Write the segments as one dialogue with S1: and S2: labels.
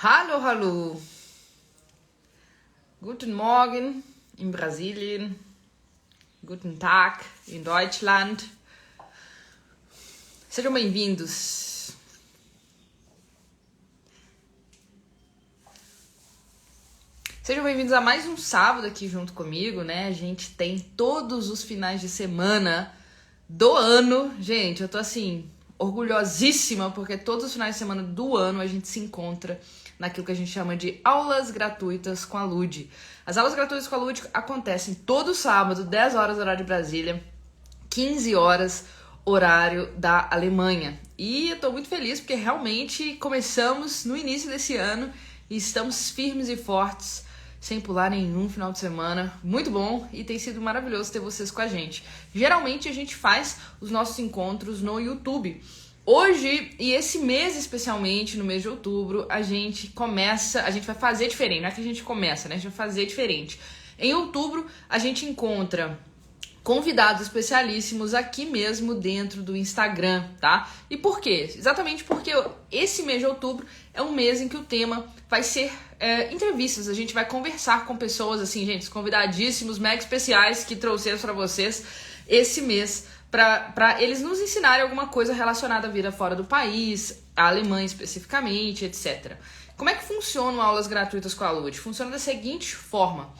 S1: Hallo, hallo. Guten Morgen in Brasilien. Guten Tag in Deutschland. Sejam bem-vindos. Sejam bem-vindos a mais um sábado aqui junto comigo, né? A gente tem todos os finais de semana do ano. Gente, eu tô assim, orgulhosíssima, porque todos os finais de semana do ano a gente se encontra naquilo que a gente chama de aulas gratuitas com a Lud. As aulas gratuitas com a Lud acontecem todo sábado, 10 horas horário de Brasília, 15 horas horário da Alemanha. E eu tô muito feliz porque realmente começamos no início desse ano e estamos firmes e fortes, sem pular nenhum final de semana. Muito bom e tem sido maravilhoso ter vocês com a gente. Geralmente a gente faz os nossos encontros no YouTube. Hoje, e esse mês especialmente, no mês de outubro, a gente vai fazer diferente. Não é que a gente começa, né? A gente vai fazer diferente. Em outubro, a gente encontra convidados especialíssimos aqui mesmo dentro do Instagram, tá? E por quê? Exatamente porque esse mês de outubro é um mês em que o tema vai ser entrevistas. A gente vai conversar com pessoas, assim, gente, convidadíssimos, mega especiais que trouxemos para vocês esse mês para eles nos ensinarem alguma coisa relacionada à vida fora do país, a Alemanha especificamente, etc. Como é que funcionam aulas gratuitas com a Lud? Funciona da seguinte forma.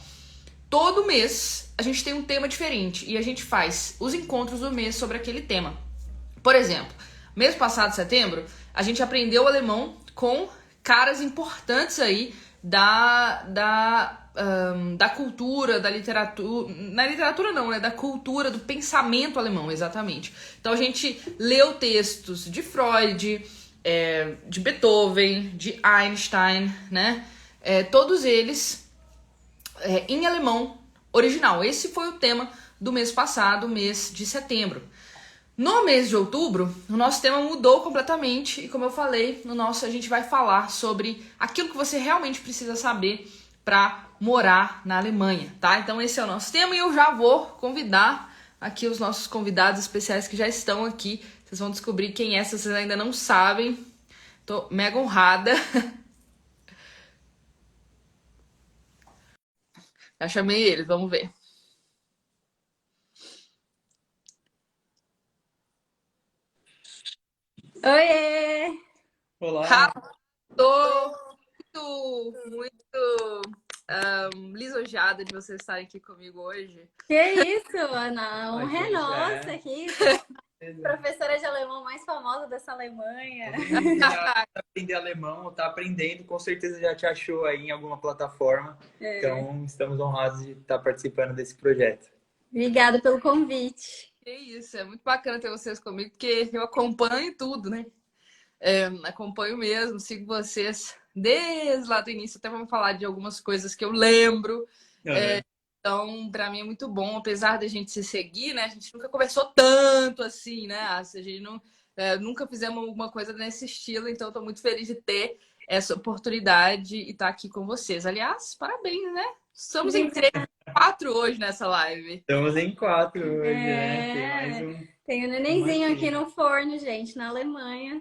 S1: Todo mês a gente tem um tema diferente e a gente faz os encontros do mês sobre aquele tema. Por exemplo, mês passado, setembro, a gente aprendeu alemão com caras importantes aí da cultura, da literatura. Na literatura não, né? Da cultura, do pensamento alemão, exatamente. Então a gente leu textos de Freud, de Beethoven, de Einstein, né? Todos eles em alemão original. Esse foi o tema do mês passado, mês de setembro. No mês de outubro, o nosso tema mudou completamente e, como eu falei, a gente vai falar sobre aquilo que você realmente precisa saber para morar na Alemanha, tá? Então esse é o nosso tema e eu já vou convidar aqui os nossos convidados especiais que já estão aqui. Vocês vão descobrir quem é, se vocês ainda não sabem. Tô mega honrada. Já chamei eles, vamos ver.
S2: Oiê!
S3: Olá,
S1: Tô muito lisonjeada de vocês estarem aqui comigo hoje.
S2: Que isso, Ana? A
S3: a
S2: honra é
S3: gente
S2: nossa
S3: é.
S2: aqui, professora de alemão mais famosa dessa Alemanha.
S3: Todo mundo que já aprender alemão, está aprendendo, com certeza já te achou aí em alguma plataforma. Então, estamos honrados de estar participando desse projeto.
S2: Obrigada pelo convite.
S1: Que isso, é muito bacana ter vocês comigo, porque eu acompanho tudo, né? Acompanho mesmo, sigo vocês desde lá do início, até vamos falar de algumas coisas que eu lembro.
S3: Uhum.
S1: Então, para mim é muito bom, apesar da gente se seguir, né? A gente nunca conversou tanto assim, né? A gente nunca fizemos alguma coisa nesse estilo, então estou muito feliz de ter essa oportunidade e estar aqui com vocês. Aliás, parabéns, né? Estamos em
S2: Obrigada.
S1: 4 hoje nessa live.
S3: Estamos em 4 hoje, né? Tem mais
S2: Tem um
S3: uma
S2: nenenzinho aqui
S3: aqui.
S2: no forno, gente, na Alemanha.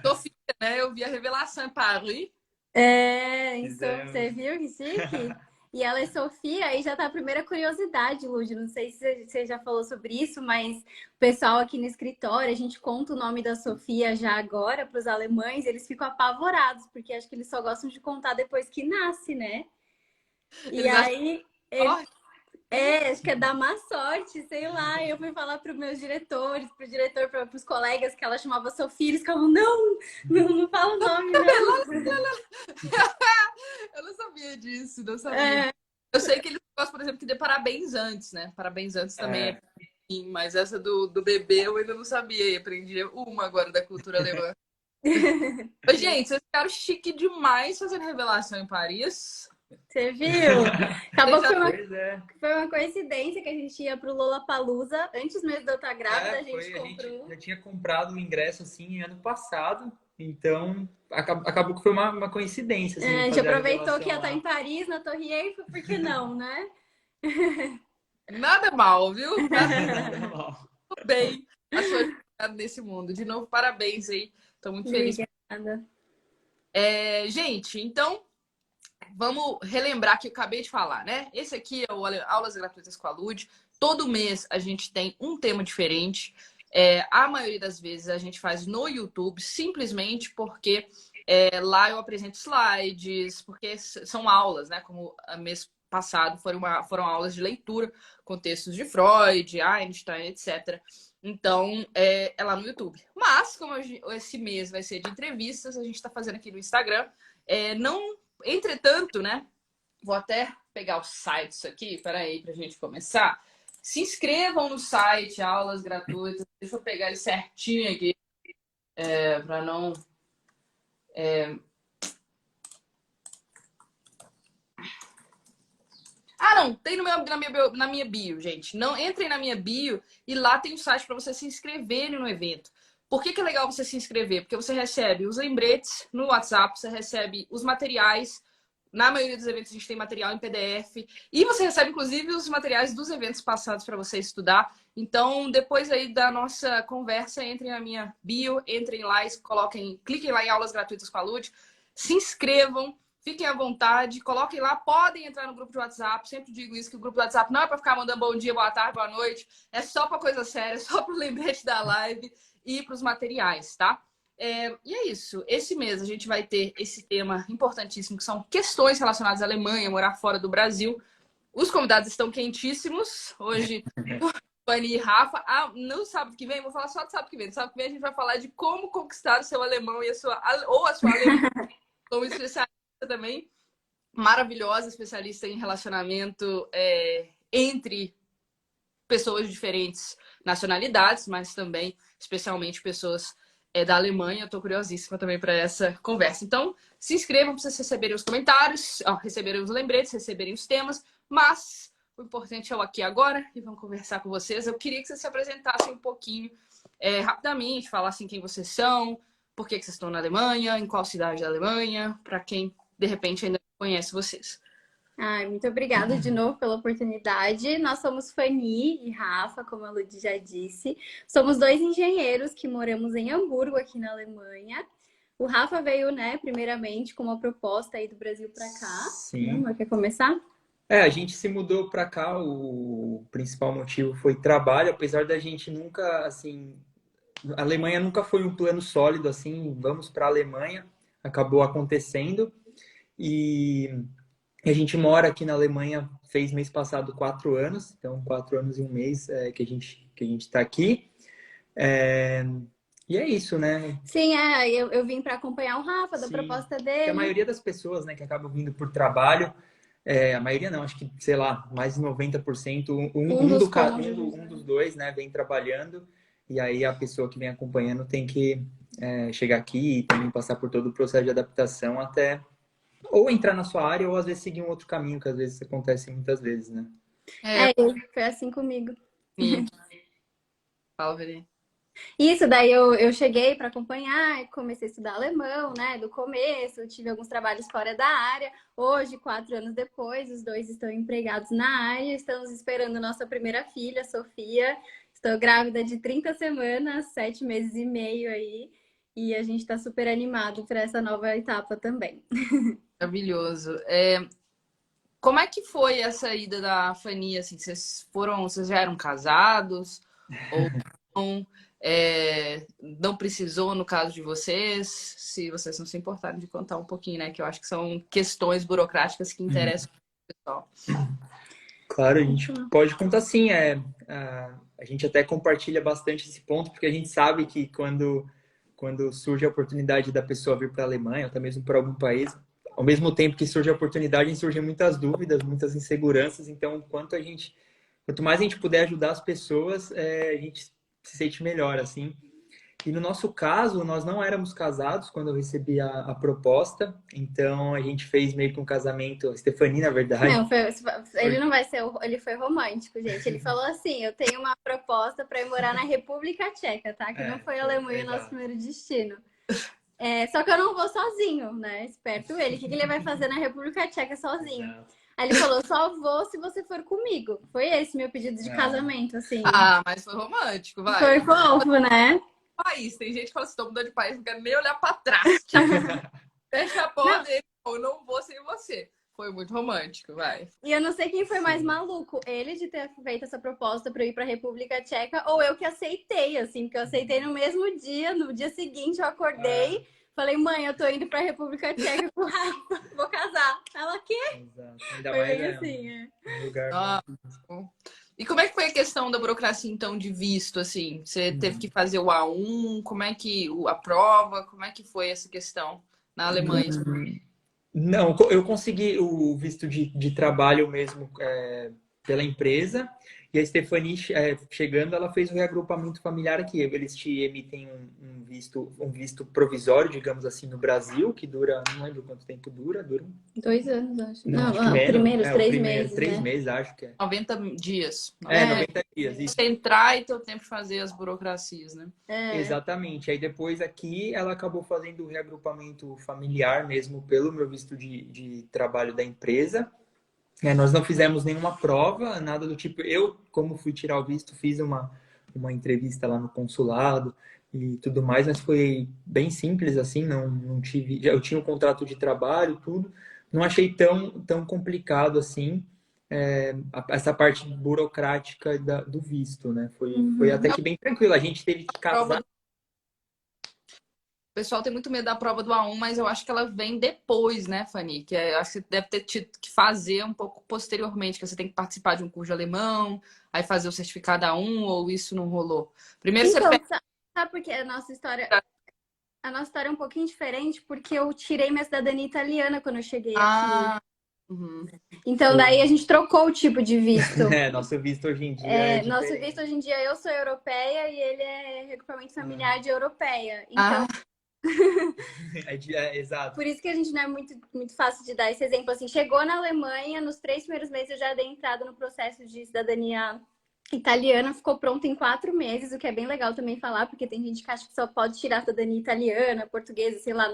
S1: Sofia, né? Eu vi a revelação em Paris.
S2: Você
S3: Fizemos.
S2: viu que chique? E ela é Sofia, aí já tá a primeira curiosidade, Lud. Não sei se você já falou sobre isso, mas o pessoal aqui no escritório, a gente conta o nome da Sofia já agora para os alemães, eles ficam apavorados, porque acho que eles só gostam de contar depois que nasce, né? E
S1: Eles acham
S2: aí,
S1: forte.
S2: acho que é dar má sorte, sei lá. Eu fui falar para os meus diretores, para o diretor, para os colegas que ela chamava Sofia, eles ficavam, não fala o nome, não.
S1: Eu não sabia disso, não sabia. Eu sei que eles gostam, por exemplo, que dê parabéns antes, né? Parabéns antes também
S3: É,
S1: é bem, mas essa do bebê eu ainda não sabia. E aprendi uma agora da cultura alemã. Mas, gente, vocês ficaram chique demais fazendo revelação em Paris.
S2: Você viu? Acabou que
S3: pois é.
S2: foi uma coincidência que a gente ia pro Lollapalooza antes mesmo de eu estar grávida, a gente
S3: A gente
S2: comprou.
S3: já tinha comprado o ingresso assim ano passado, então acabou que foi uma coincidência assim,
S2: A gente
S3: fazer a
S2: aproveitou que ia
S3: revelação
S2: estar em
S3: lá.
S2: Paris, na Torre Eiffel, por que não, né?
S1: Nada mal, viu? Nada
S3: Nada mal.
S1: bem a sua jornada nesse mundo. De novo, parabéns aí. Tô muito feliz.
S2: Obrigada.
S1: Gente, então vamos relembrar que eu acabei de falar, né? Esse aqui é o Aulas Gratuitas com a Lud. Todo mês a gente tem um tema diferente. A maioria das vezes a gente faz no YouTube, simplesmente porque lá eu apresento slides, porque são aulas, né? Como mês passado foram aulas de leitura com textos de Freud, Einstein, etc. Então, é lá no YouTube. Mas, como esse mês vai ser de entrevistas, a gente está fazendo aqui no Instagram. Não, entretanto, né? Vou até pegar o site aqui, peraí, para a gente começar. Se inscrevam no site, aulas gratuitas. Deixa eu pegar ele certinho aqui, para não. Não, tem na minha bio, gente. Não entrem na minha bio e lá tem um site para você se inscreverem no evento. Por que é legal você se inscrever? Porque você recebe os lembretes no WhatsApp, você recebe os materiais. Na maioria dos eventos a gente tem material em PDF. E você recebe, inclusive, os materiais dos eventos passados para você estudar. Então, depois aí da nossa conversa, entrem na minha bio, entrem lá, cliquem lá em aulas gratuitas com a Lud, se inscrevam, fiquem à vontade, coloquem lá, podem entrar no grupo de WhatsApp. Sempre digo isso, que o grupo do WhatsApp não é para ficar mandando bom dia, boa tarde, boa noite. É só para coisa séria, é só para o lembrete da live e para os materiais, tá? E é isso. Esse mês a gente vai ter esse tema importantíssimo, que são questões relacionadas à Alemanha, morar fora do Brasil. Os convidados estão quentíssimos. Hoje, Fanny e Rafa. No sábado que vem, vou falar só do sábado que vem. No sábado que vem a gente vai falar de como conquistar o seu alemão e a sua alemã, como especialista também. Maravilhosa, especialista em relacionamento entre pessoas de diferentes nacionalidades, mas também, especialmente, pessoas da Alemanha. Eu tô curiosíssima também para essa conversa. Então, se inscrevam para vocês receberem os comentários, receberem os lembretes, receberem os temas, mas o importante é o aqui e agora e vamos conversar com vocês. Eu queria que vocês se apresentassem um pouquinho, rapidamente, falassem quem vocês são, por que vocês estão na Alemanha, em qual cidade da Alemanha, para quem, de repente, ainda não conhece vocês.
S2: Muito obrigada de novo pela oportunidade. Nós somos Fanny e Rafa, como a Lud já disse. Somos dois engenheiros que moramos em Hamburgo, aqui na Alemanha. O Rafa veio, né, primeiramente, com uma proposta aí do Brasil para cá.
S3: Sim.
S2: Quer começar?
S3: A gente se mudou para cá, o principal motivo foi trabalho, apesar da gente nunca, assim, a Alemanha nunca foi um plano sólido, assim, vamos para a Alemanha, acabou acontecendo e a gente mora aqui na Alemanha, fez mês passado 4 anos, então 4 anos e um mês que a gente está aqui. E é isso, né?
S2: Sim, eu vim para acompanhar o Rafa, da proposta dele.
S3: Porque a maioria das pessoas, né, que acabam vindo por trabalho, a maioria não, acho que, sei lá, mais de 90%, um dos dois, né, vem trabalhando, e aí a pessoa que vem acompanhando tem que chegar aqui e também passar por todo o processo de adaptação até ou entrar na sua área ou às vezes seguir um outro caminho, que às vezes acontece muitas vezes, né?
S2: Foi assim comigo.
S1: Fala, Verê.
S2: Isso, daí eu cheguei para acompanhar, comecei a estudar alemão, né, do começo, tive alguns trabalhos fora da área. Hoje, 4 anos depois, os dois estão empregados na área, estamos esperando nossa primeira filha, Sofia. Estou grávida de 30 semanas, 7 meses e meio aí, e a gente está super animado para essa nova etapa também.
S1: Maravilhoso. Como é que foi essa ida da Fanny? Assim, vocês já eram casados? Ou não? Não precisou no caso de vocês? Se vocês não se importarem de contar um pouquinho, né? Que eu acho que são questões burocráticas que interessam o pessoal.
S3: Claro, a gente pode contar sim. A gente até compartilha bastante esse ponto, porque a gente sabe que quando surge a oportunidade da pessoa vir para a Alemanha, ou até mesmo para algum país, ao mesmo tempo que surge a oportunidade, surgem muitas dúvidas, muitas inseguranças. Então, quanto mais a gente puder ajudar as pessoas, a gente se sente melhor, assim. E no nosso caso, nós não éramos casados quando eu recebi a proposta, então a gente fez meio que um casamento, a Stephanie, na verdade.
S2: Não, ele não vai ser, ele foi romântico, gente. Ele falou assim, eu tenho uma proposta para ir morar na República Tcheca, tá? Que não foi a Alemanha o nosso primeiro destino. Só que eu não vou sozinho, né? Esperto ele. O que ele vai fazer na República Tcheca sozinho? Aí ele falou, só vou se você for comigo. Foi esse meu pedido de casamento, assim.
S1: Mas foi romântico, vai.
S2: Foi fofo, né?
S1: País. Tem gente que fala assim, tô mudando de país, não quero nem olhar pra trás. Fecha a porta e eu não vou sem você. Foi muito romântico, vai.
S2: E eu não sei quem foi mais
S3: Sim.
S2: maluco, ele de ter feito essa proposta para eu ir para a República Tcheca ou eu que aceitei, assim, porque eu aceitei no mesmo dia, no dia seguinte eu acordei, falei, mãe, eu tô indo para a República Tcheca com o Rafa, vou casar. Ela, quê?
S3: Exato. Ainda
S2: Foi
S3: mais
S2: bem assim,
S3: um lugar
S1: Ah, e como é que foi a questão da burocracia, então, de visto, assim? Você teve que fazer o A1, como é que... a prova, como é que foi essa questão na Alemanha?
S3: Não, eu consegui o visto de trabalho mesmo pela empresa. E a Stephanie, chegando, ela fez o reagrupamento familiar aqui. Eles te emitem um visto provisório, digamos assim, no Brasil, que dura, não lembro quanto tempo dura.
S2: 2 anos, acho.
S3: Não, acho que
S2: Não,
S3: menos.
S2: primeiros
S3: O
S2: 3 meses,
S3: 3 meses,
S2: né?
S3: acho que é.
S1: 90 dias.
S3: 90 dias, isso.
S1: Você entrar e ter o tempo de fazer as burocracias, né?
S3: Exatamente. Aí depois aqui ela acabou fazendo o reagrupamento familiar mesmo pelo meu visto de trabalho da empresa. Nós não fizemos nenhuma prova, nada do tipo. Eu, como fui tirar o visto, fiz uma entrevista lá no consulado e tudo mais, mas foi bem simples assim, não tive. Eu tinha um contrato de trabalho, tudo. Não achei tão complicado assim essa parte burocrática do visto, né? Foi até que bem tranquilo. A gente teve que
S1: Prova
S3: casar.
S1: O pessoal tem muito medo da prova do A1, mas eu acho que ela vem depois, né, Fanny? Eu acho que você deve ter tido que fazer um pouco posteriormente, que você tem que participar de um curso de alemão, aí fazer o certificado A1, ou isso não rolou? Primeiro você
S2: Então,
S1: pega...
S2: sabe por que a nossa história é um pouquinho diferente, porque eu tirei minha cidadania italiana quando eu cheguei aqui.
S1: Uhum.
S2: Então, daí a gente trocou o tipo de visto.
S3: Nosso visto hoje em dia é
S2: Nosso
S3: diferente.
S2: visto hoje em dia, eu sou europeia e ele é regrupamento familiar de europeia. Então,
S3: Exato.
S2: por isso que a gente não é muito, muito fácil de dar esse exemplo. Assim, chegou na Alemanha, nos 3 primeiros meses eu já dei entrada no processo de cidadania italiana, ficou pronto em 4 meses, o que é bem legal também falar, porque tem gente que acha que só pode tirar a cidadania italiana, portuguesa, sei lá,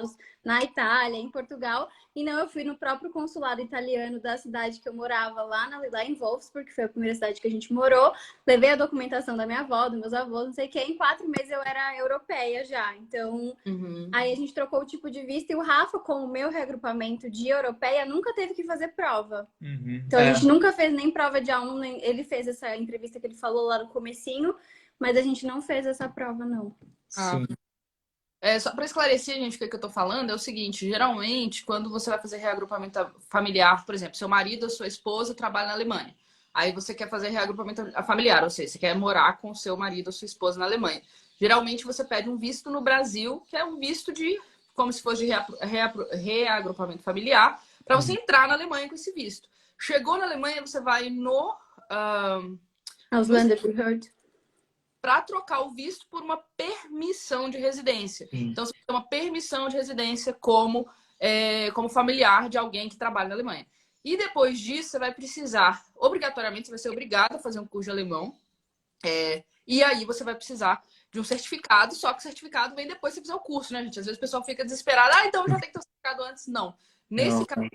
S2: na Itália, em Portugal. E não, eu fui no próprio consulado italiano da cidade que eu morava, lá em Wolfsburg, que foi a primeira cidade que a gente morou. Levei a documentação da minha avó, dos meus avós, não sei o que. Em 4 meses eu era europeia já. Então, aí a gente trocou o tipo de visto e o Rafa, com o meu reagrupamento de europeia, nunca teve que fazer prova. Então, a gente nunca fez nem prova de A1, nem... ele fez essa entrevista que ele falou lá no comecinho, mas a gente não fez essa prova, não.
S3: Sim.
S1: Só para esclarecer, gente, o que eu tô falando é o seguinte: geralmente, quando você vai fazer reagrupamento familiar, por exemplo, seu marido ou sua esposa trabalham na Alemanha. Aí você quer fazer reagrupamento familiar, ou seja, você quer morar com seu marido ou sua esposa na Alemanha. Geralmente você pede um visto no Brasil, que é um visto de, como se fosse de reagrupamento familiar, para você entrar na Alemanha com esse visto. Chegou na Alemanha, você vai no
S2: Ausländerbehörde.
S1: para trocar o visto por uma permissão de residência.
S3: Sim.
S1: Então, você tem uma permissão de residência como familiar de alguém que trabalha na Alemanha. E depois disso, você vai precisar, obrigatoriamente, você vai ser obrigado a fazer um curso de alemão. E aí você vai precisar de um certificado, só que o certificado vem depois que você fizer o curso, né, gente? Às vezes o pessoal fica desesperado. Então eu já tenho que ter o certificado antes. Não. Nesse caso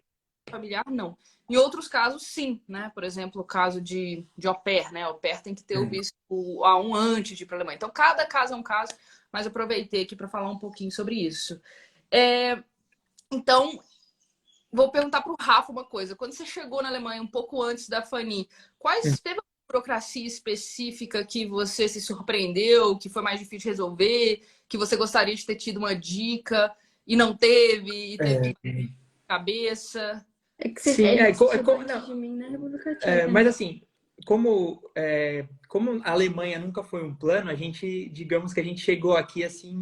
S1: familiar, não. Em outros casos, sim, né? Por exemplo, o caso de au pair, né? Au pair tem que ter o visto A1 antes de ir para a Alemanha. Então, cada caso é um caso, mas aproveitei aqui para falar um pouquinho sobre isso. Então, vou perguntar para o Rafa uma coisa. Quando você chegou na Alemanha um pouco antes da Fanny, teve uma burocracia específica que você se surpreendeu, que foi mais difícil de resolver, que você gostaria de ter tido uma dica e não teve, e teve que cabeça?
S3: Sim, não.
S2: De mim, né? República Tcheca.
S3: Mas assim, como a Alemanha nunca foi um plano, digamos que a gente chegou aqui assim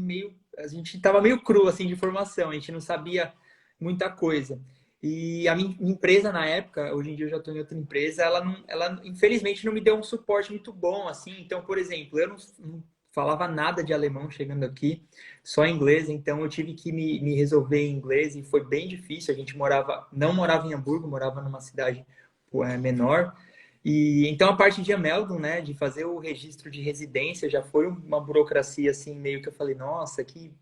S3: a gente estava meio cru assim de formação, a gente não sabia muita coisa. E a minha empresa na época, hoje em dia eu já estou em outra empresa, ela infelizmente não me deu um suporte muito bom assim. Então, por exemplo, eu não falava nada de alemão chegando aqui, só inglês, então eu tive que me resolver em inglês e foi bem difícil. A gente não morava em Hamburgo, morava numa cidade menor. E então a parte de Ameldon, né, de fazer o registro de residência já foi uma burocracia assim, meio que eu falei, nossa, que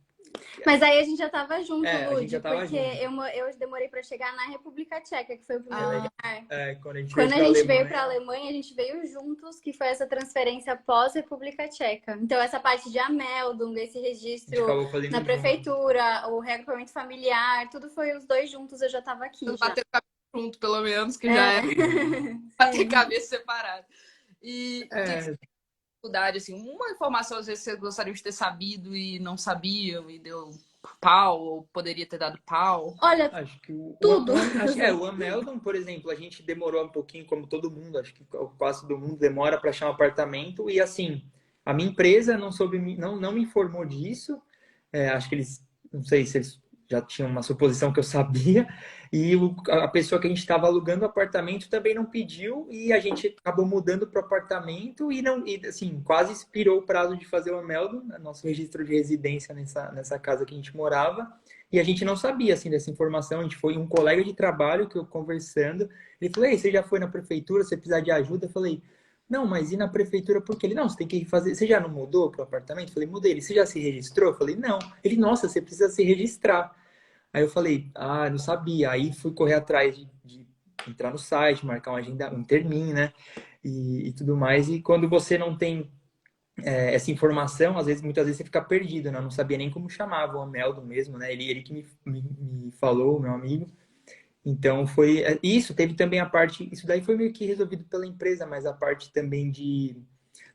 S2: Mas aí a gente já tava junto,
S3: a gente já
S2: Lud,
S3: tava
S2: porque
S3: junto.
S2: eu demorei para chegar na República Tcheca, que foi o primeiro lugar.
S3: Quando a gente
S2: Quando
S3: veio
S2: a
S3: pra
S2: gente veio
S3: Alemanha,
S2: para a Alemanha, a gente veio juntos, que foi essa transferência pós-República Tcheca. Então, essa parte de Ameldung, esse
S3: a gente
S2: registro
S3: acabou fazendo
S2: na
S3: junto.
S2: prefeitura, o reagrupamento familiar, tudo foi os dois juntos, eu já estava aqui já.
S1: Bater cabeça junto, pelo menos, que já é bater cabeça separado. E o que você tem dificuldade, assim, uma informação às vezes vocês gostariam de ter sabido e não sabiam e deu pau, ou poderia ter dado pau?
S2: Olha,
S3: Acho que
S2: tudo.
S3: o Ameldon, por exemplo, a gente demorou um pouquinho, como todo mundo, acho que quase todo mundo demora para achar um apartamento. E assim, a minha empresa não me informou disso. Acho que eles, não sei se eles já tinham uma suposição que eu sabia. E a pessoa que a gente estava alugando o apartamento também não pediu. E a gente acabou mudando para o apartamento e assim, quase expirou o prazo de fazer o Ameldon, nosso registro de residência nessa casa que a gente morava. E a gente não sabia, assim, dessa informação. A gente foi um colega de trabalho que eu conversando. Ele falou, ei, você já foi na prefeitura? Se você precisar de ajuda? Eu falei, não, mas e na prefeitura por quê? Ele, não, você tem que fazer... Você já não mudou para o apartamento? Eu falei, mudei. Ele, você já se registrou? Eu falei, não. Ele, nossa, você precisa se registrar. Aí eu falei, não sabia. Aí fui correr atrás de entrar no site, marcar uma agenda, um termin, né? E tudo mais. E quando você não tem essa informação, muitas vezes você fica perdido, né? Eu não sabia nem como chamava o Ameldo mesmo, né? Ele que me falou, meu amigo. Então foi isso. Teve também a parte, isso daí foi meio que resolvido pela empresa, mas a parte também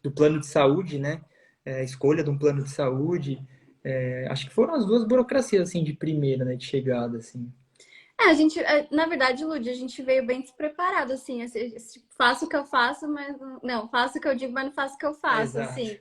S3: do plano de saúde, né? Escolha de um plano de saúde. Acho que foram as duas burocracias assim de primeira, né? De chegada, assim.
S2: A gente, na verdade, Lud, a gente veio bem despreparado, assim, faço o que eu faço, mas não, faço o que eu digo, mas não faço o que eu faço,
S3: Exato.
S2: assim.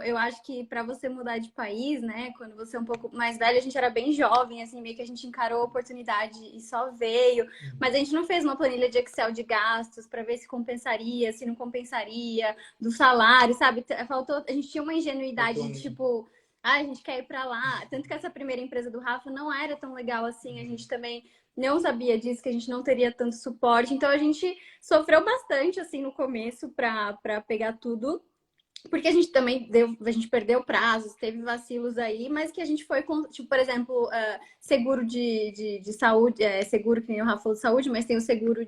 S2: Eu acho que para você mudar de país, né, quando você é um pouco mais velho, a gente era bem jovem, assim, meio que a gente encarou a oportunidade e só veio, mas a gente não fez uma planilha de Excel de gastos para ver se compensaria, se não compensaria, do salário, sabe? Faltou, a gente tinha uma ingenuidade de tipo a gente quer ir para lá. Tanto que essa primeira empresa do Rafa não era tão legal assim. A gente também não sabia disso, que a gente não teria tanto suporte. Então a gente sofreu bastante assim no começo para pegar tudo. Porque a gente também a gente perdeu prazos, teve vacilos aí, mas que a gente foi com, tipo, por exemplo, seguro de saúde, seguro que nem o Rafa falou de saúde, mas tem o seguro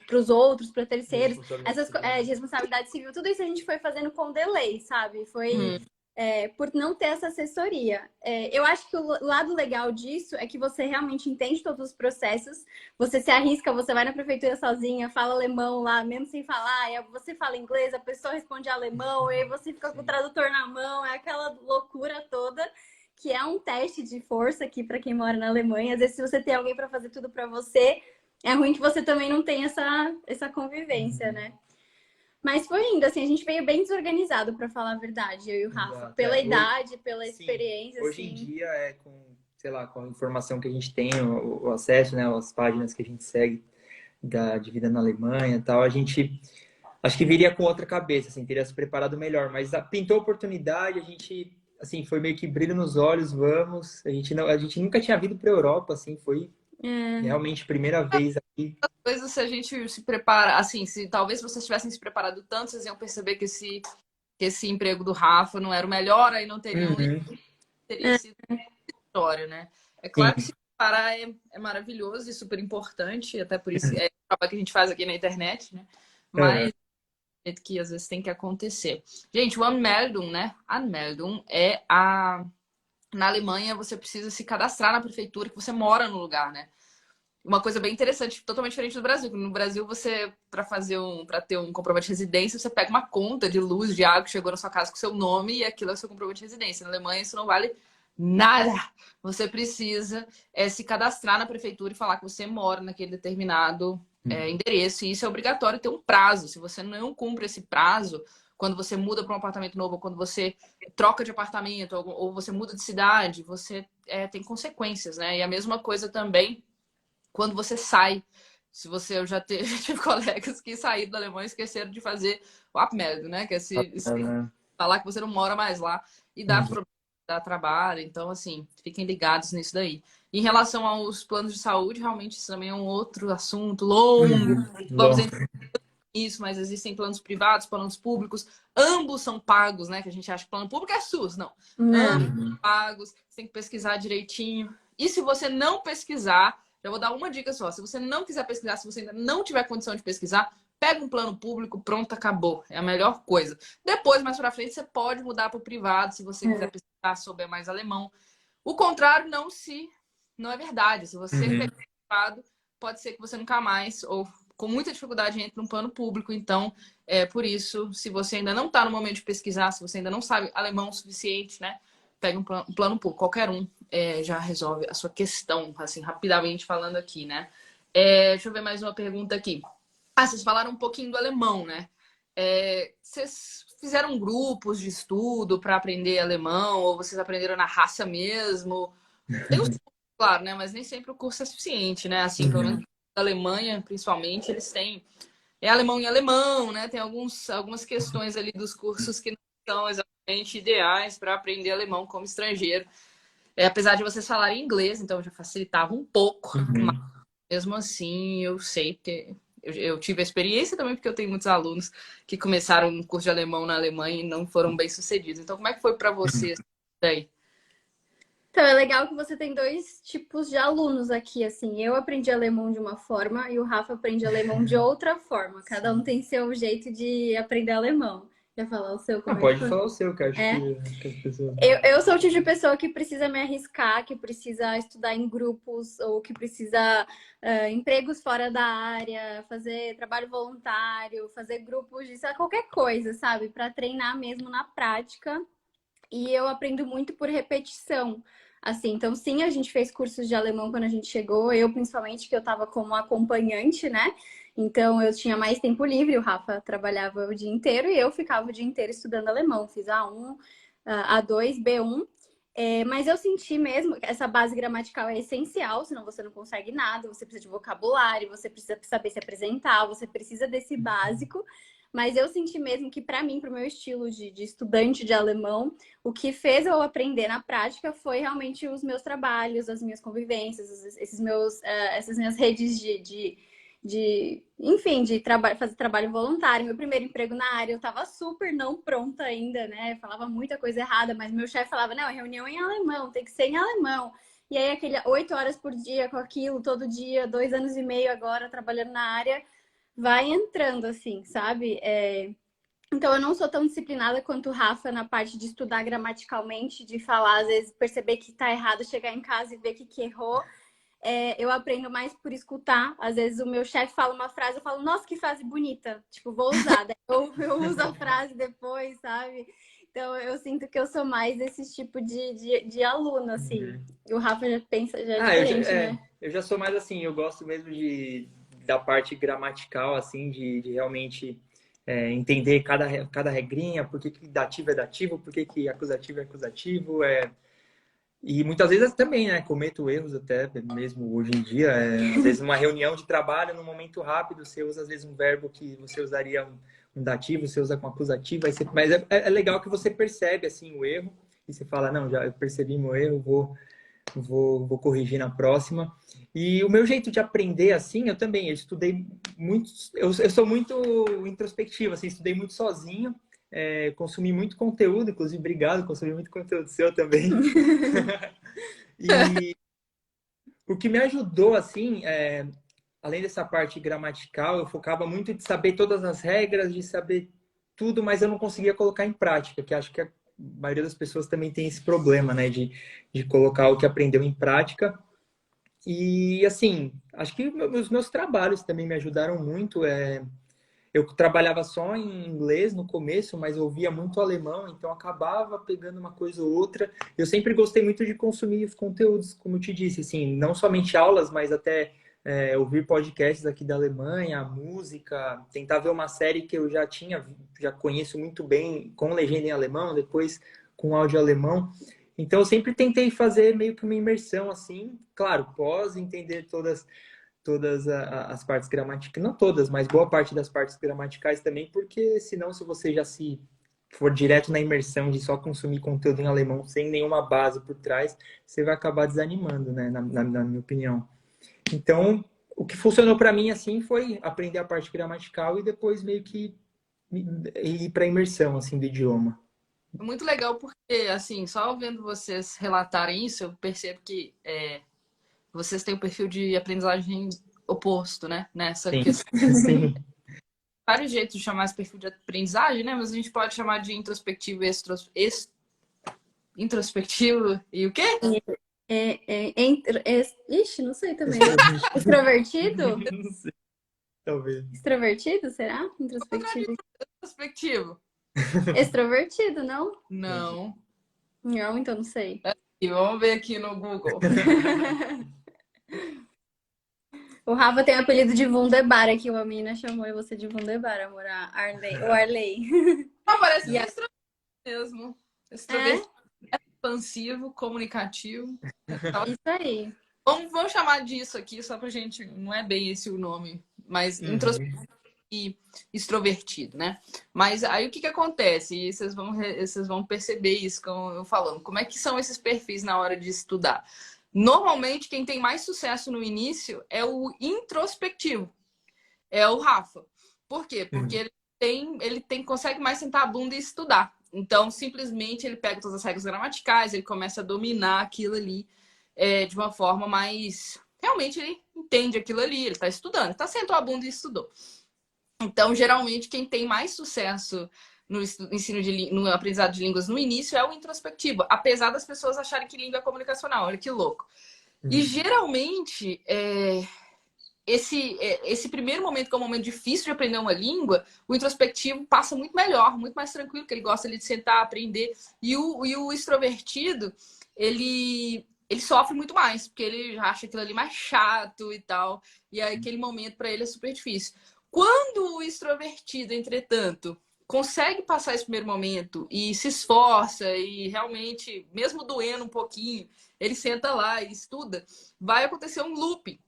S2: para os outros, para terceiros, de responsabilidade civil, tudo isso a gente foi fazendo com delay, sabe? Foi por não ter essa assessoria. Eu acho que o lado legal disso é que você realmente entende todos os processos, você se arrisca, você vai na prefeitura sozinha, fala alemão lá, mesmo sem falar, você fala inglês, a pessoa responde alemão, e aí você fica com o tradutor na mão, é aquela loucura toda, que é um teste de força aqui para quem mora na Alemanha. Às vezes, se você tem alguém para fazer tudo para você, é ruim que você também não tenha essa convivência, né? Mas foi indo, assim, a gente veio bem desorganizado, para falar a verdade, eu e o Rafa.
S3: Exato.
S2: Pela idade, pela experiência,
S3: hoje
S2: assim.
S3: em dia, sei lá, com a informação que a gente tem, o acesso, né, as páginas que a gente segue de vida na Alemanha e tal, a gente acho que viria com outra cabeça, assim, teria se preparado melhor. Mas pintou a oportunidade, a gente, assim, foi meio que brilho nos olhos, vamos. A gente nunca tinha vindo para a Europa, assim, foi realmente primeira vez aqui.
S1: Coisas se a gente se prepara, assim, se talvez vocês tivessem se preparado tanto, vocês iam perceber que esse emprego do Rafa não era o melhor, aí não teriam teria sido história, né? É claro que se preparar é maravilhoso e super importante, até por isso é o trabalho que a gente faz aqui na internet, né? Mas é jeito que às vezes tem que acontecer. Gente, o Anmeldung, né? Anmeldung na Alemanha você precisa se cadastrar na prefeitura que você mora no lugar, né? Uma coisa bem interessante, totalmente diferente do Brasil. No Brasil, você, para ter um comprovante de residência, você pega uma conta de luz, de água que chegou na sua casa com seu nome e aquilo é o seu comprovante de residência. Na Alemanha, isso não vale nada. Você precisa se cadastrar na prefeitura e falar que você mora naquele determinado endereço. E isso é obrigatório ter um prazo. Se você não cumpre esse prazo, quando você muda para um apartamento novo, ou quando você troca de apartamento, ou você muda de cidade, você tem consequências, né? E a mesma coisa também quando você sai. Se você, eu já tive colegas que saíram da Alemanha e esqueceram de fazer o Abmeldung, né? Que é falar que você não mora mais lá e dá trabalho. Então, assim, fiquem ligados nisso daí. Em relação aos planos de saúde, realmente isso também é um outro assunto longo. Vamos entrar isso, mas existem planos privados, planos públicos, ambos são pagos, né? Que a gente acha que plano público é SUS, não.
S2: Não.
S1: Ambos são pagos, você tem que pesquisar direitinho. E se você não pesquisar, eu vou dar uma dica só, se você não quiser pesquisar, se você ainda não tiver condição de pesquisar, pega um plano público, pronto, acabou. É a melhor coisa. Depois, mais pra frente, você pode mudar para o privado, se você quiser pesquisar, souber mais alemão. O contrário não é verdade. Se você pegar privado, pode ser que você nunca mais, ou com muita dificuldade, entre num plano público. Então, por isso, se você ainda não está no momento de pesquisar, se você ainda não sabe alemão o suficiente, né? Pega um plano público. Qualquer um já resolve a sua questão, assim, rapidamente falando aqui, né? Deixa eu ver mais uma pergunta aqui. Vocês falaram um pouquinho do alemão, né? Vocês fizeram grupos de estudo para aprender alemão, ou vocês aprenderam na raça mesmo? Tem os cursos, claro, né? Mas nem sempre o curso é suficiente, né? Assim, pelo menos na Alemanha, principalmente, eles têm alemão em alemão, né? Tem algumas questões ali dos cursos que não são exatamente ideais para aprender alemão como estrangeiro. Apesar de vocês falarem inglês, então já facilitava um pouco, mas mesmo assim eu sei que eu tive a experiência também, porque eu tenho muitos alunos que começaram um curso de alemão na Alemanha e não foram bem sucedidos. Então, como é que foi para vocês daí?
S2: Então, é legal que você tem dois tipos de alunos aqui, assim. Eu aprendi alemão de uma forma e o Rafa aprende alemão de outra forma. Cada um tem seu jeito de aprender alemão. Quer falar o seu? Como
S3: Pode falar o seu, que eu acho que as pessoas...
S2: Eu sou o tipo de pessoa que precisa me arriscar, que precisa estudar em grupos, ou que precisa empregos fora da área, fazer trabalho voluntário, fazer grupos de qualquer coisa, sabe? Para treinar mesmo na prática. E eu aprendo muito por repetição. Assim, então, sim, a gente fez cursos de alemão quando a gente chegou. Eu, principalmente, que eu estava como acompanhante, né? Então, eu tinha mais tempo livre. O Rafa trabalhava o dia inteiro e eu ficava o dia inteiro estudando alemão. Fiz A1, A2, B1. Mas eu senti mesmo que essa base gramatical é essencial, senão você não consegue nada. Você precisa de vocabulário, você precisa saber se apresentar, você precisa desse básico. Mas eu senti mesmo que, para mim, para o meu estilo de estudante de alemão, o que fez eu aprender na prática foi realmente os meus trabalhos, as minhas convivências, essas minhas redes enfim, de fazer trabalho voluntário. Meu primeiro emprego na área, eu estava super não pronta ainda, né? Falava muita coisa errada, mas meu chefe falava, não, é reunião em alemão, tem que ser em alemão. E aí, 8 horas por dia com aquilo, todo dia, 2 anos e meio agora trabalhando na área, vai entrando, assim, sabe? Então, eu não sou tão disciplinada quanto o Rafa na parte de estudar gramaticalmente, de falar, às vezes, perceber que tá errado, chegar em casa e ver que errou. Eu aprendo mais por escutar. Às vezes, o meu chefe fala uma frase, eu falo, nossa, que frase bonita. Tipo, vou usar. Daí eu uso a frase depois, sabe? Então, eu sinto que eu sou mais esse tipo de aluno, assim. E o Rafa já pensa, já é diferente, né?
S3: Eu já sou mais assim, eu gosto mesmo da parte gramatical, assim, de realmente entender cada regrinha, por que dativo é dativo, por que acusativo é acusativo, E muitas vezes também, né, cometo erros até mesmo hoje em dia. Às vezes uma reunião de trabalho, num momento rápido, você usa às vezes um verbo que você usaria um dativo, você usa com acusativo, mas é legal que você percebe, assim, o erro, e você fala, não, já percebi meu erro, vou corrigir na próxima. E o meu jeito de aprender, assim, eu estudei muito, eu sou muito introspectivo, assim, estudei muito sozinho, consumi muito conteúdo, inclusive, obrigado, consumi muito conteúdo seu também. E o que me ajudou, assim, além dessa parte gramatical, eu focava muito de saber todas as regras, de saber tudo, mas eu não conseguia colocar em prática, que acho que a maioria das pessoas também tem esse problema, né, de colocar o que aprendeu em prática. E, assim, acho que os meus trabalhos também me ajudaram muito. Eu trabalhava só em inglês no começo, mas eu ouvia muito alemão, então acabava pegando uma coisa ou outra. Eu sempre gostei muito de consumir os conteúdos, como eu te disse, assim, não somente aulas, mas até ouvir podcasts aqui da Alemanha, música, tentar ver uma série que eu já conheço muito bem, com legenda em alemão, depois com áudio alemão. Então, eu sempre tentei fazer meio que uma imersão, assim, claro, pós entender todas as partes gramaticais, não todas, mas boa parte das partes gramaticais também, porque senão, se você já se for direto na imersão de só consumir conteúdo em alemão sem nenhuma base por trás, você vai acabar desanimando, né, na minha opinião. Então, O que funcionou para mim, assim, foi aprender a parte gramatical e depois meio que ir para a imersão, assim, do idioma.
S1: É muito legal porque, assim, só vendo vocês relatarem isso, eu percebo que vocês têm um perfil de aprendizagem oposto, né? Nessa
S3: Sim,
S1: questão.
S3: sim.
S1: Vários jeitos de chamar esse perfil de aprendizagem, né? Mas a gente pode chamar de introspectivo e introspectivo e o quê?
S2: Ixi, não sei também. Extrovertido?
S3: Não sei, talvez.
S2: Extrovertido, será? Introspectivo.
S1: Introspectivo.
S2: Extrovertido, não?
S1: Não.
S2: Não, então não sei.
S1: E vamos ver aqui no Google.
S2: O Rafa tem o apelido de Wunderbar aqui, uma menina chamou você de Wunderbar, amor. A Arley, o Arley.
S1: Ah, parece
S2: E
S1: um
S2: a-
S1: extrovertido mesmo.
S2: É,
S1: Extrovertido, expansivo, comunicativo.
S2: isso aí.
S1: Vamos chamar disso aqui, só pra gente. Não é bem esse o nome, mas introspectivo e extrovertido, né? Mas aí o que acontece? E vocês vão perceber isso, como eu falando. Como é que são esses perfis na hora de estudar? Normalmente, quem tem mais sucesso no início é o introspectivo, é o Rafa. Por quê? Porque consegue mais sentar a bunda e estudar. Então, simplesmente, ele pega todas as regras gramaticais, ele começa a dominar aquilo ali de uma forma mais... Realmente, ele entende aquilo ali, ele está estudando. Está sentou a bunda e estudou. Então, geralmente, quem tem mais sucesso no aprendizado de línguas no início é o introspectivo, apesar das pessoas acharem que língua é comunicacional. Olha que louco. E geralmente, esse primeiro momento, que é um momento difícil de aprender uma língua, o introspectivo passa muito melhor, muito mais tranquilo, porque ele gosta ali de sentar, aprender. E o extrovertido, ele sofre muito mais, porque ele acha aquilo ali mais chato e tal. E aí, aquele momento para ele é super difícil. Quando o extrovertido, entretanto, consegue passar esse primeiro momento e se esforça e realmente, mesmo doendo um pouquinho, ele senta lá e estuda, vai acontecer um loop.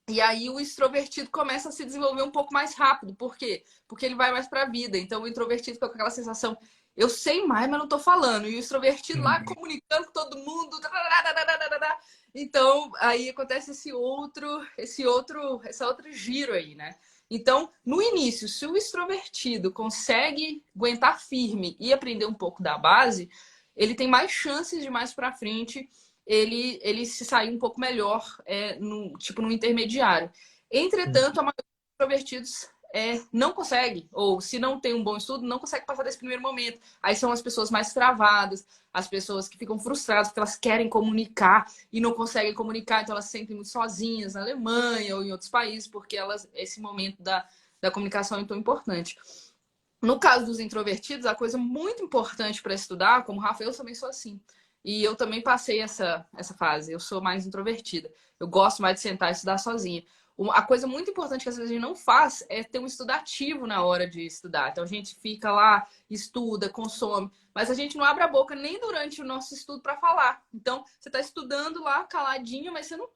S1: E aí o extrovertido começa a se desenvolver um pouco mais rápido. Por quê? Porque ele vai mais para a vida. Então o introvertido fica com aquela sensação, eu sei mais, mas não tô falando. E o extrovertido lá comunicando com todo mundo. Então aí acontece essa outro giro aí, né? Então, no início, se o extrovertido consegue aguentar firme e aprender um pouco da base, ele tem mais chances de mais para frente ele se sair um pouco melhor no intermediário. Entretanto, a maioria dos introvertidos não consegue, ou se não tem um bom estudo, não consegue passar desse primeiro momento. Aí são as pessoas mais travadas, as pessoas que ficam frustradas porque elas querem comunicar e não conseguem comunicar, então elas se sentem muito sozinhas na Alemanha ou em outros países, porque esse momento da comunicação é tão importante. No caso dos introvertidos, a coisa muito importante para estudar, como o Rafa, eu também sou assim. E eu também passei essa fase. Eu sou mais introvertida. Eu gosto mais de sentar e estudar sozinha. A coisa muito importante que às vezes a gente não faz é ter um estudo ativo na hora de estudar. Então a gente fica lá, estuda, consome, mas a gente não abre a boca nem durante o nosso estudo para falar. Então você está estudando lá caladinho, mas você não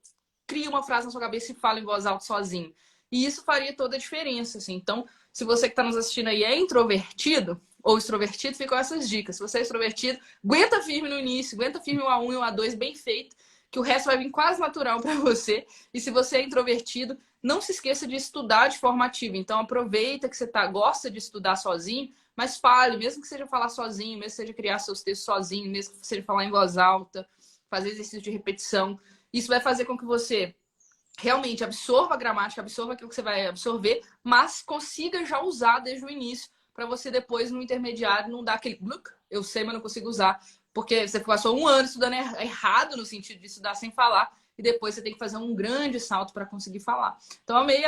S1: cria uma frase na sua cabeça e fala em voz alta sozinho. E isso faria toda a diferença, assim. Então, se você que está nos assistindo aí é introvertido ou extrovertido, ficam essas dicas. Se você é extrovertido, aguenta firme no início, aguenta firme o A1 e o A2 bem feito, que o resto vai vir quase natural para você. E se você é introvertido, não se esqueça de estudar de forma ativa. Então, aproveita que você gosta de estudar sozinho, mas fale, mesmo que seja falar sozinho, mesmo que seja criar seus textos sozinho, mesmo que seja falar em voz alta, fazer exercício de repetição. Isso vai fazer com que você realmente absorva a gramática, absorva aquilo que você vai absorver, mas consiga já usar desde o início, para você depois, no intermediário, não dar aquele eu sei, mas não consigo usar, porque você passou um ano estudando errado, no sentido de estudar sem falar, e depois você tem que fazer um grande salto para conseguir falar. Então, amei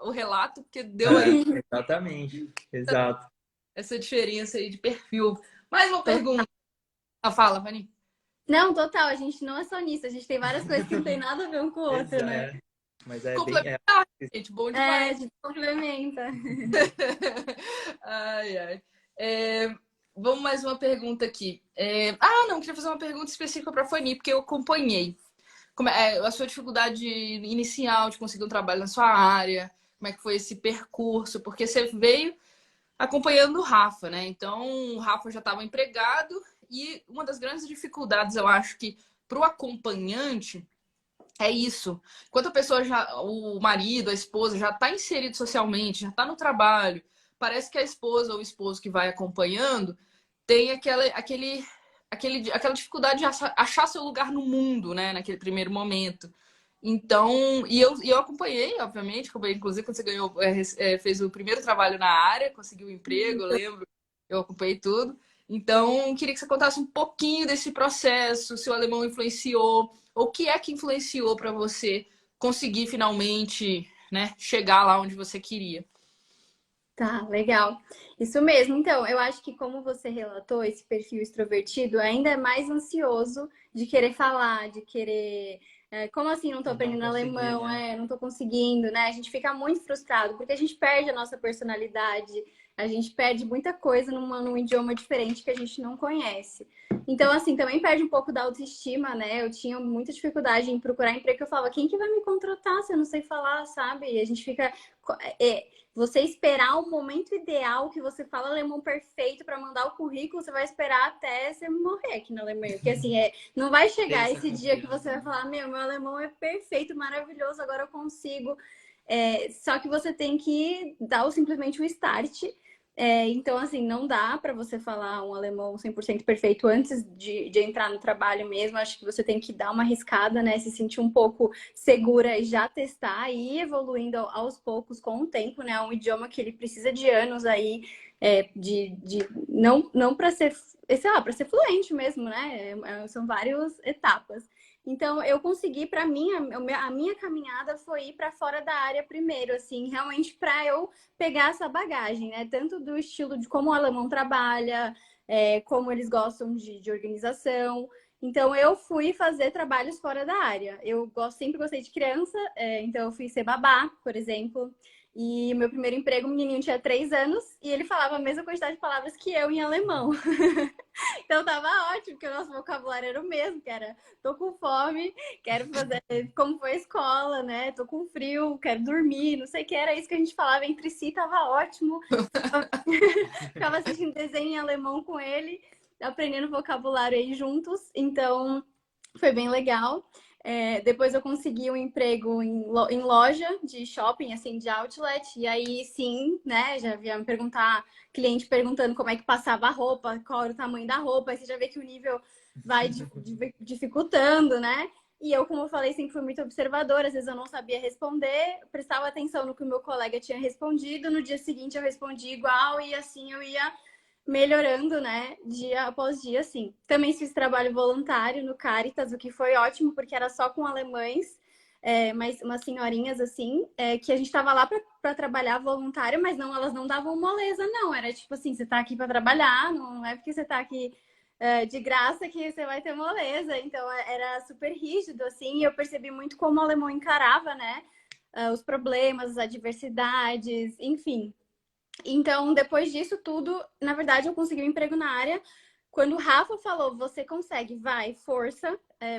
S1: o relato, porque deu aí
S3: Exatamente, exato.
S1: essa diferença aí de perfil. Mais uma pergunta. Fala, Vani.
S2: Não, total, a gente não é só nisso, a gente tem várias coisas que não tem nada a ver um com o outro, né?
S3: Mas é
S1: Complementar, gente, bom demais.
S2: A gente complementa.
S1: Ai, ai. Vamos mais uma pergunta aqui. Não, queria fazer uma pergunta específica para a Fanny, porque eu acompanhei. Como a sua dificuldade inicial de conseguir um trabalho na sua área, como é que foi esse percurso? Porque você veio acompanhando o Rafa, né? Então, o Rafa já estava empregado e uma das grandes dificuldades, eu acho que para o acompanhante é isso. Enquanto a pessoa já, o marido, a esposa já está inserido socialmente, já está no trabalho, parece que a esposa ou o esposo que vai acompanhando tem aquela dificuldade de achar seu lugar no mundo, né? Naquele primeiro momento. Então, e eu acompanhei, obviamente, inclusive quando você ganhou, fez o primeiro trabalho na área, conseguiu um emprego, eu lembro, eu acompanhei tudo. Então, queria que você contasse um pouquinho desse processo, se o alemão influenciou, ou o que é que influenciou para você conseguir finalmente, né, chegar lá onde você queria.
S2: Tá, legal. Isso mesmo. Então, eu acho que como você relatou, esse perfil extrovertido ainda é mais ansioso de querer falar, de querer. Como assim não tô
S3: Não
S2: aprendendo
S3: consegui,
S2: alemão?
S3: né?
S2: Não tô conseguindo, né? A gente fica muito frustrado, porque a gente perde a nossa personalidade, a gente perde muita coisa num idioma diferente que a gente não conhece. Então, assim, também perde um pouco da autoestima, né? Eu tinha muita dificuldade em procurar emprego, que eu falava, quem que vai me contratar se eu não sei falar, sabe? E a gente fica. Você esperar o momento ideal que você fala alemão perfeito para mandar o currículo, você vai esperar até você morrer aqui na Alemanha. Porque assim, não vai
S3: Tem
S2: chegar
S3: essa
S2: esse dia que
S3: confiança,
S2: você vai
S3: né?
S2: falar, meu alemão é perfeito, maravilhoso, agora eu consigo. Só que você tem que dar simplesmente o start. Então, assim, não dá para você falar um alemão 100% perfeito antes de entrar no trabalho mesmo. Acho que você tem que dar uma arriscada, né? Se sentir um pouco segura e já testar e ir evoluindo aos poucos com o tempo, né? É um idioma que ele precisa de anos aí, não para ser, sei lá, para ser fluente mesmo, né? São várias etapas. Então, eu consegui, para mim, a minha caminhada foi ir para fora da área primeiro, assim, realmente para eu pegar essa bagagem, né? Tanto do estilo de como o alemão trabalha, como eles gostam de organização. Então, eu fui fazer trabalhos fora da área. Sempre gostei de criança, então eu fui ser babá, por exemplo. E meu primeiro emprego, o menininho tinha 3 anos e ele falava a mesma quantidade de palavras que eu em alemão. Então tava ótimo, porque o nosso vocabulário era o mesmo, que era tô com fome, quero fazer como foi a escola, né? Tô com frio, quero dormir, não sei o que, era isso que a gente falava entre si, tava ótimo. Ficava assistindo desenho em alemão com ele, aprendendo vocabulário aí juntos, então foi bem legal. Depois eu consegui um emprego em loja de shopping, assim, de outlet. E aí, sim, né? Já vieram me perguntar, cliente perguntando como é que passava a roupa, qual era o tamanho da roupa. Aí você já vê que o nível vai dificultando, né? E eu, como eu falei, sempre fui muito observadora. Às vezes eu não sabia responder, prestava atenção no que o meu colega tinha respondido. No dia seguinte eu respondi igual e assim eu ia melhorando, né, dia após dia, assim. Também fiz trabalho voluntário no Caritas, o que foi ótimo, porque era só com alemães, mas umas senhorinhas, assim, que a gente estava lá para trabalhar voluntário, mas não, elas não davam moleza, não. Era tipo assim, você tá aqui para trabalhar, não é porque você tá aqui de graça que você vai ter moleza. Então, era super rígido, assim, e eu percebi muito como o alemão encarava, né, os problemas, as adversidades, enfim. Então, depois disso tudo, na verdade, eu consegui um emprego na área. Quando o Rafa falou, você consegue, vai, força,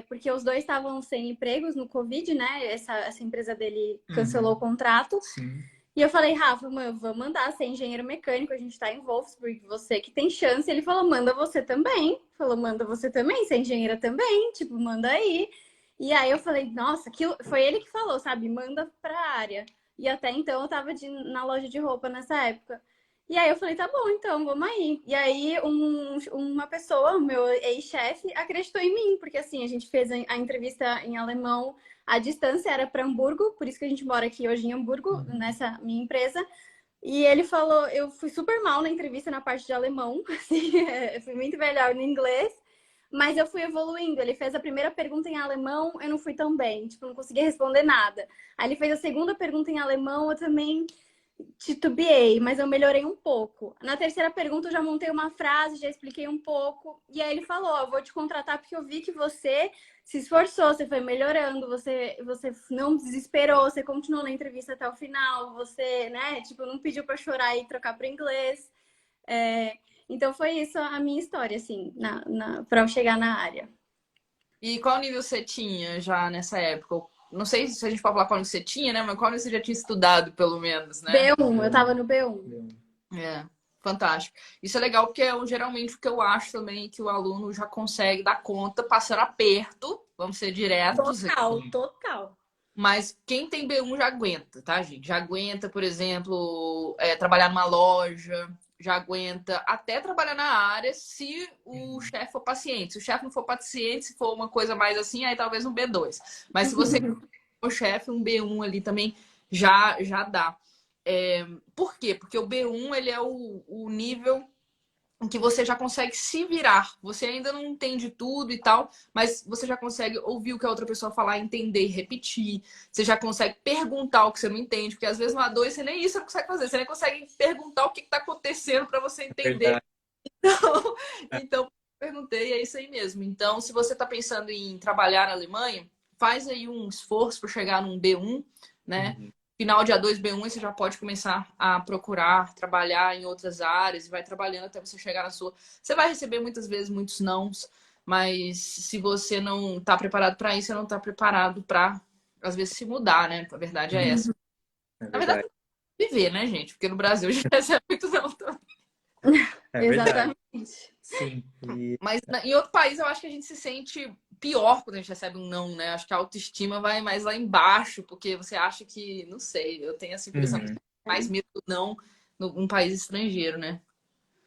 S2: porque os dois estavam sem empregos no Covid, né? Essa empresa dele cancelou o contrato.
S3: Sim.
S2: E eu falei, Rafa, mano, vou mandar ser engenheiro mecânico, a gente tá em Wolfsburg, você que tem chance. Ele falou, manda você também. Falou, manda você também, ser engenheira também, tipo, manda aí. E aí eu falei, nossa, foi ele que falou, sabe? Manda pra área. E até então eu tava na loja de roupa nessa época. E aí eu falei, tá bom, então, vamos aí. E aí uma pessoa, o meu ex-chefe, acreditou em mim, porque assim, a gente fez a entrevista em alemão, a distância era para Hamburgo, por isso que a gente mora aqui hoje em Hamburgo, nessa minha empresa. E ele falou, eu fui super mal na entrevista na parte de alemão, assim, eu fui muito melhor no inglês. Mas eu fui evoluindo. Ele fez a primeira pergunta em alemão, eu não fui tão bem. Tipo, não conseguia responder nada. Aí ele fez a segunda pergunta em alemão, eu também titubeei, mas eu melhorei um pouco. Na terceira pergunta, eu já montei uma frase, já expliquei um pouco. E aí ele falou: eu vou te contratar porque eu vi que você se esforçou, você foi melhorando, você não desesperou, você continuou na entrevista até o final, você, né, tipo, não pediu para chorar e trocar para inglês. Então foi isso a minha história, assim, para eu chegar na área.
S1: E qual nível você tinha já nessa época? Não sei se a gente pode falar qual nível você tinha, né? Mas qual nível você já tinha estudado, pelo menos, né?
S2: B1, eu tava no B1.
S1: É, fantástico. Isso é legal porque geralmente o que eu acho também é que o aluno já consegue dar conta passando aperto, Vamos ser diretos
S2: Total,
S1: aqui.
S2: total.
S1: Mas quem tem B1 já aguenta, tá, gente? Já aguenta, por exemplo, trabalhar numa loja, já aguenta até trabalhar na área se o chefe for paciente. Se o chefe não for paciente, se for uma coisa mais assim, aí talvez um B2. Mas se você for chefe, um B1 ali também já dá. Por quê? Porque o B1 ele é o nível em que você já consegue se virar. Você ainda não entende tudo e tal, mas você já consegue ouvir o que a outra pessoa falar, entender e repetir. Você já consegue perguntar o que você não entende, porque às vezes no A2 você nem isso você consegue fazer. Você nem consegue perguntar o que está acontecendo para você entender.
S3: Verdade.
S1: Então, eu perguntei, é isso aí mesmo. Então, se você está pensando em trabalhar na Alemanha, faz aí um esforço para chegar num B1, né? Final de A2, B1, você já pode começar a procurar, trabalhar em outras áreas, e vai trabalhando até você chegar na sua. Você vai receber muitas vezes muitos nãos, mas se você não está preparado para isso, você não está preparado para, às vezes, se mudar, né? A verdade é essa.
S3: É
S1: Na verdade,
S3: verdade.
S1: viver, né, gente? Porque no Brasil a gente recebe muito não também.
S3: É verdade.
S2: Exatamente.
S3: Sim.
S1: Mas em outro país eu acho que a gente se sente pior quando a gente recebe um não, né? Acho que a autoestima vai mais lá embaixo, porque você acha que, não sei, eu tenho essa impressão que
S3: Uhum.
S1: tem mais medo do não num país estrangeiro, né?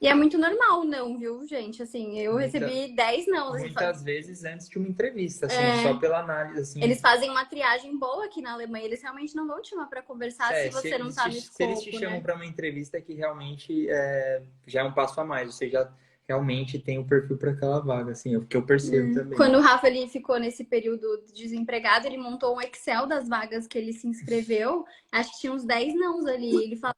S2: E é muito normal, não, viu, gente? Assim, eu
S3: Muita-
S2: recebi 10 não.
S3: muitas vezes antes de uma entrevista, assim, só pela análise,
S2: Eles
S3: assim.
S2: fazem uma triagem boa aqui na Alemanha. Eles realmente não vão te chamar para conversar se
S3: Se
S2: você não
S3: eles
S2: tá
S3: te,
S2: no
S3: se eles te
S2: escopo,
S3: chamam
S2: né?
S3: para uma entrevista que realmente já é um passo a mais, você já realmente tem o perfil para aquela vaga, assim, é o que eu percebo também.
S2: Quando o Rafa ele ficou nesse período de desempregado, ele montou um Excel das vagas que ele se inscreveu. Acho que tinha uns 10 nãos ali. Ele falava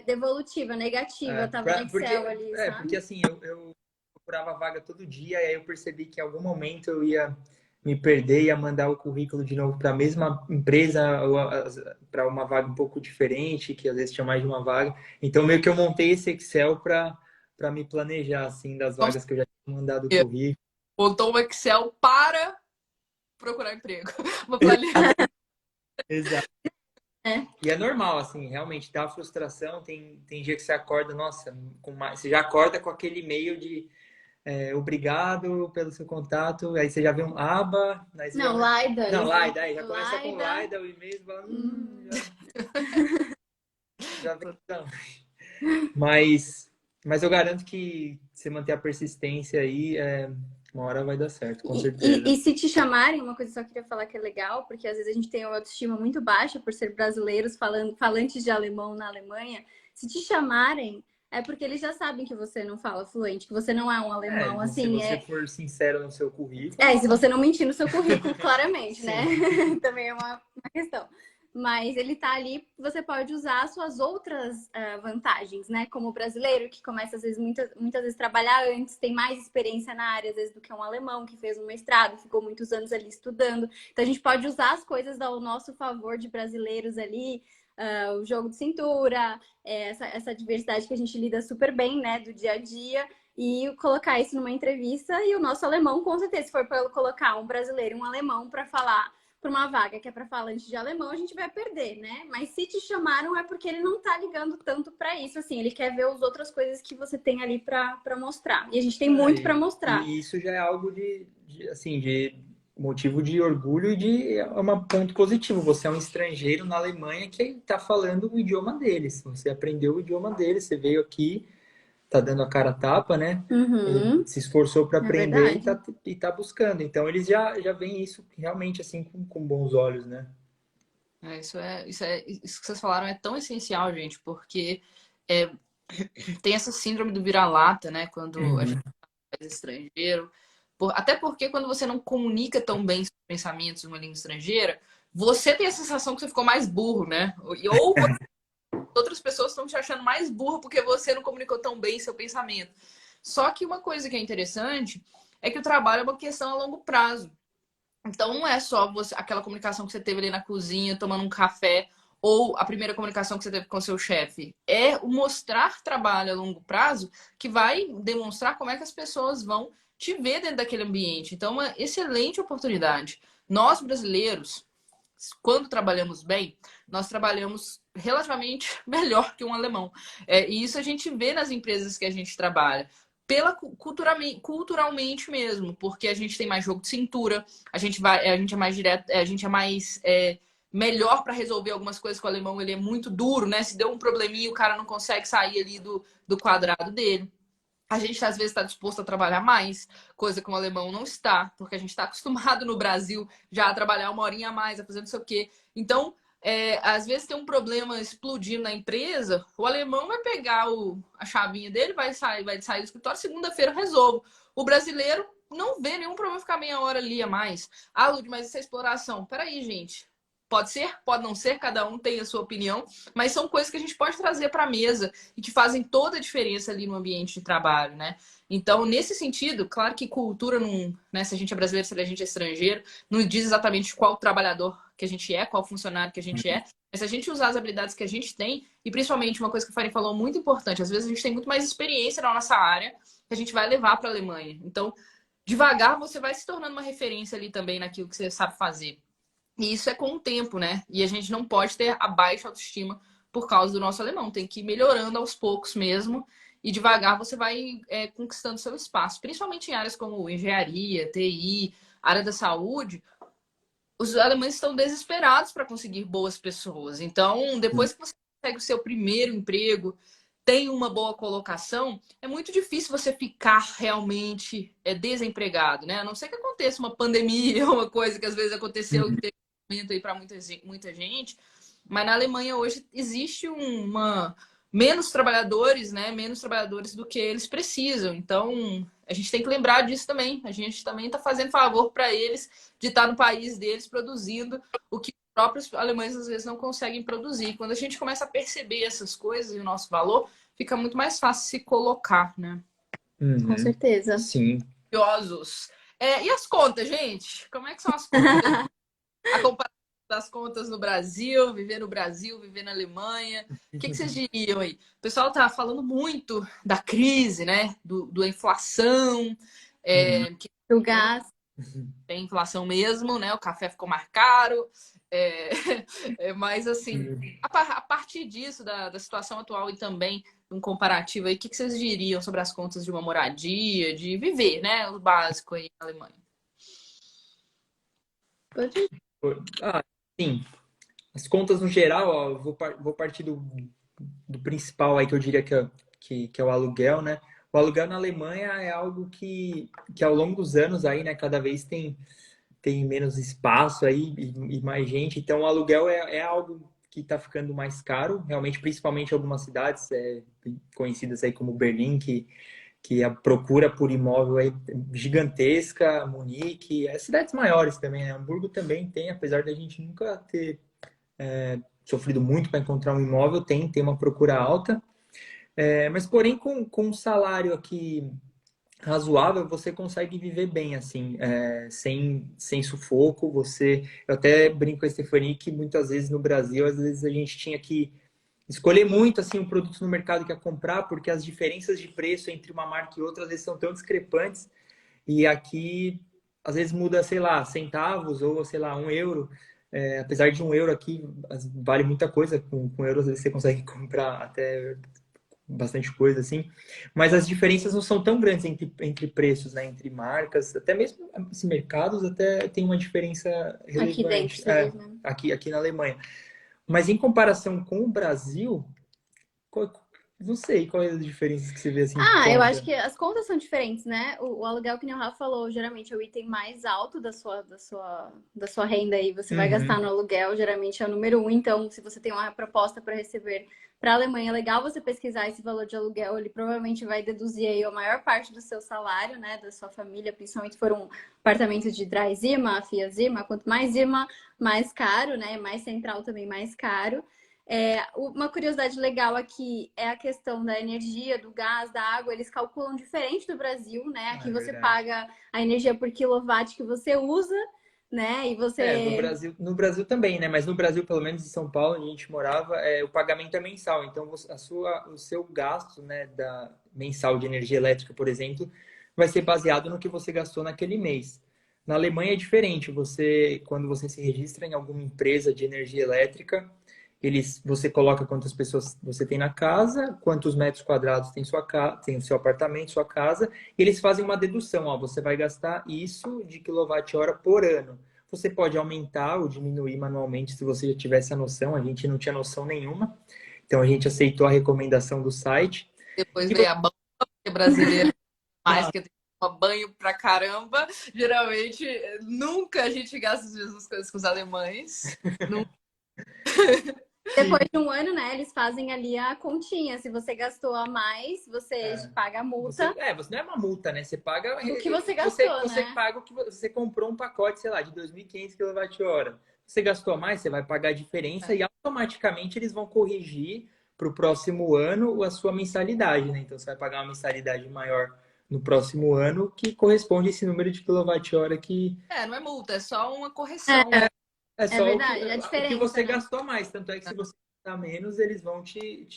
S2: devolutiva, negativa, tava no Excel ali,
S3: Porque
S2: sabe?
S3: assim, eu procurava vaga todo dia, e aí eu percebi que em algum momento eu ia me perder, ia mandar o currículo de novo para a mesma empresa, ou para uma vaga um pouco diferente, que às vezes tinha mais de uma vaga. Então, meio que eu montei esse Excel para me planejar, assim, das
S1: Nossa,
S3: vagas que eu já tinha mandado o currículo.
S1: botou um Excel para procurar emprego. Uma planilha.
S3: Exato.
S2: É.
S3: E é normal, assim, realmente dá frustração. Tem dia que você acorda, nossa, você já acorda com aquele e-mail de obrigado pelo seu contato. Aí você já vê um aba, aí você já
S2: Não,
S3: vai.
S2: Laida,
S3: Não,
S2: isso.
S3: Laida, aí já começa com
S2: Laida.
S3: Laida, o e-mail, você fala,
S2: Hum.
S3: já vem. Não. Mas eu garanto que você manter a persistência aí, uma hora vai dar certo, com certeza.
S2: E se te chamarem, uma coisa que eu só queria falar que é legal, porque às vezes a gente tem uma autoestima muito baixa por ser brasileiros falantes de alemão na Alemanha. Se te chamarem, é porque eles já sabem que você não fala fluente, que você não é um alemão,
S3: Se
S2: assim,
S3: você for sincero no seu currículo.
S2: se você não mentir no seu currículo, claramente, né?
S3: Sim.
S2: Também é uma questão. Mas ele tá ali, você pode usar as suas outras vantagens, né? Como brasileiro, que começa às vezes, muitas vezes trabalhar antes, tem mais experiência na área, às vezes, do que um alemão que fez um mestrado, ficou muitos anos ali estudando. Então a gente pode usar as coisas ao nosso favor de brasileiros ali, o jogo de cintura, essa diversidade que a gente lida super bem, né? Do dia a dia e colocar isso numa entrevista. E o nosso alemão, com certeza, se for para colocar um brasileiro e um alemão para falar para uma vaga que é para falante de alemão, a gente vai perder, né? Mas se te chamaram é porque ele não tá ligando tanto para isso, assim, ele quer ver as outras coisas que você tem ali para mostrar. E a gente tem muito para mostrar.
S3: E isso já é algo assim, de motivo de orgulho e é um ponto positivo. Você é um estrangeiro na Alemanha que está falando o idioma deles. Você aprendeu o idioma deles, você veio aqui, tá dando a cara a tapa, né?
S2: Uhum,
S3: Se esforçou para
S2: é
S3: aprender
S2: verdade.
S3: e tá buscando. Então eles já veem isso realmente assim com bons olhos, né?
S1: Isso que vocês falaram é tão essencial, gente, porque é, tem essa síndrome do vira-lata, né? Quando a gente
S3: Uhum.
S1: é estrangeiro. Até porque quando você não comunica tão bem seus pensamentos numa língua estrangeira, você tem a sensação que você ficou mais burro, né? Ou outras pessoas estão te achando mais burro porque você não comunicou tão bem seu pensamento. Só que uma coisa que é interessante é que o trabalho é uma questão a longo prazo. Então não é só aquela comunicação que você teve ali na cozinha, tomando um café, ou a primeira comunicação que você teve com seu chefe. É o mostrar trabalho a longo prazo que vai demonstrar como é que as pessoas vão te ver dentro daquele ambiente. Então, é uma excelente oportunidade. Nós, brasileiros, quando trabalhamos bem, nós trabalhamos relativamente melhor que um alemão. E isso a gente vê nas empresas que a gente trabalha. culturalmente mesmo, porque a gente tem mais jogo de cintura, a gente é mais direto, a gente é mais melhor para resolver algumas coisas com o alemão, ele é muito duro, né? Se deu um probleminha, o cara não consegue sair ali do quadrado dele. A gente às vezes está disposto a trabalhar mais, coisa que o alemão não está, porque a gente está acostumado no Brasil já a trabalhar uma horinha a mais, a fazer não sei o quê. Então, às vezes tem um problema explodindo na empresa, o alemão vai pegar a chavinha dele, vai sair do escritório, segunda-feira resolve. O brasileiro não vê nenhum problema ficar meia hora ali a mais. Ah, Lud, mas essa exploração. Peraí, gente. Pode ser, pode não ser, cada um tem a sua opinião, mas são coisas que a gente pode trazer para a mesa e que fazem toda a diferença ali no ambiente de trabalho, né? Então, nesse sentido, claro que cultura não, né, se a gente é brasileiro, se a gente é estrangeiro, não diz exatamente qual trabalhador que a gente é, qual funcionário que a gente é, mas se a gente usar as habilidades que a gente tem, e principalmente uma coisa que o Farin falou muito importante, às vezes a gente tem muito mais experiência na nossa área que a gente vai levar para a Alemanha. Então, devagar você vai se tornando uma referência ali também naquilo que você sabe fazer. E isso é com o tempo, né? E a gente não pode ter a baixa autoestima por causa do nosso alemão. Tem que ir melhorando aos poucos mesmo. E devagar você vai conquistando seu espaço. Principalmente em áreas como engenharia, TI, área da saúde. Os alemães estão desesperados para conseguir boas pessoas. Então, depois que você consegue o seu primeiro emprego, tem uma boa colocação, é muito difícil você ficar realmente desempregado, né? A não ser que aconteça uma pandemia, uma coisa que às vezes aconteceu e teve aí para muita gente, mas na Alemanha hoje existe menos trabalhadores, né? Menos trabalhadores do que eles precisam. Então, a gente tem que lembrar disso também. A gente também está fazendo favor para eles de estar no país deles produzindo o que os próprios alemães às vezes não conseguem produzir. Quando a gente começa a perceber essas coisas e o nosso valor, fica muito mais fácil se colocar, né?
S2: Com certeza.
S3: Sim.
S1: Curiosos. E as contas, gente? Como é que são as contas? A comparação das contas no Brasil, viver na Alemanha. O que vocês diriam aí? O pessoal tá falando muito da crise, né? Da inflação.
S2: Do gás.
S1: Tem inflação mesmo, né? O café ficou mais caro. Mas, assim, a partir disso, da situação atual e também um comparativo aí, o que vocês diriam sobre as contas de uma moradia, de viver, né? O básico aí na Alemanha.
S2: Pode ir.
S3: Sim. As contas no geral, ó, eu vou partir do principal aí que eu diria que é o aluguel, né? O aluguel na Alemanha é algo que ao longo dos anos aí, né, cada vez tem menos espaço aí e mais gente. Então, o aluguel é algo que está ficando mais caro, realmente, principalmente em algumas cidades conhecidas aí como Berlim, que a procura por imóvel é gigantesca, Munique, as cidades maiores também, né? Hamburgo também tem, apesar da gente nunca ter sofrido muito para encontrar um imóvel, tem uma procura alta. Mas, porém, com um salário aqui razoável, você consegue viver bem, assim, sem sufoco. Eu até brinco com a Stephanie que muitas vezes no Brasil, às vezes a gente tinha que escolher muito assim um produto no mercado que ia comprar, porque as diferenças de preço entre uma marca e outra às vezes são tão discrepantes. E aqui, às vezes muda, sei lá, centavos ou, sei lá, 1 euro. Apesar de 1 euro aqui vale muita coisa, com euros às vezes você consegue comprar até bastante coisa assim, mas as diferenças não são tão grandes entre preços, né, entre marcas, até mesmo assim, mercados até tem uma diferença relevante
S2: Aqui dentro, né?
S3: aqui na Alemanha. Mas em comparação com o Brasil, não sei qual é a diferença que você vê assim.
S2: Eu acho que as contas são diferentes, né? O aluguel, que nem o Rafa falou, geralmente é o item mais alto da sua renda aí. Você vai gastar no aluguel, geralmente é o número 1. Então, se você tem uma proposta para receber para a Alemanha, é legal você pesquisar esse valor de aluguel. Ele provavelmente vai deduzir aí a maior parte do seu salário, né? Da sua família, principalmente se for um apartamento de Drei Zimmer, Vier Zimmer. Quanto mais Zimmer, mais caro, né? Mais central também, mais caro. Uma curiosidade legal aqui é a questão da energia, do gás, da água. Eles calculam diferente do Brasil, né? Aqui você paga a energia por quilowatt que você usa, né? E você...
S3: No Brasil também, né? Mas no Brasil, pelo menos em São Paulo, onde a gente morava, o pagamento é mensal. Então, o seu gasto, né, mensal de energia elétrica, por exemplo, vai ser baseado no que você gastou naquele mês. Na Alemanha é diferente. Quando você se registra em alguma empresa de energia elétrica, Você coloca quantas pessoas você tem na casa, quantos metros quadrados tem tem o seu apartamento, sua casa, e eles fazem uma dedução, ó, você vai gastar isso de quilowatt-hora por ano. Você pode aumentar ou diminuir manualmente se você já tivesse a noção, a gente não tinha noção nenhuma. Então a gente aceitou a recomendação do site.
S1: Depois
S3: E
S1: veio a banca brasileira, mais
S3: Ah,
S1: que tem que tomar banho pra caramba. Geralmente, nunca a gente gasta as mesmas coisas que os alemães. Nunca.
S2: Depois de um ano, né, eles fazem ali a continha. Se você gastou a mais, você paga a multa
S3: você não é uma multa, né? Você paga
S2: do que você gastou,
S3: você
S2: né?
S3: paga o que você comprou um pacote, sei lá, de 2.500 kWh. Você gastou a mais, você vai pagar a diferença e automaticamente eles vão corrigir para o próximo ano a sua mensalidade, né? Então você vai pagar uma mensalidade maior no próximo ano que corresponde a esse número de quilowatt-hora que
S1: Não é multa, é só uma correção.
S3: é
S2: É
S3: só
S2: verdade, a
S3: o que
S2: diferença,
S3: você
S2: né?
S3: gastou a mais. Tanto é que se você gastar menos, eles vão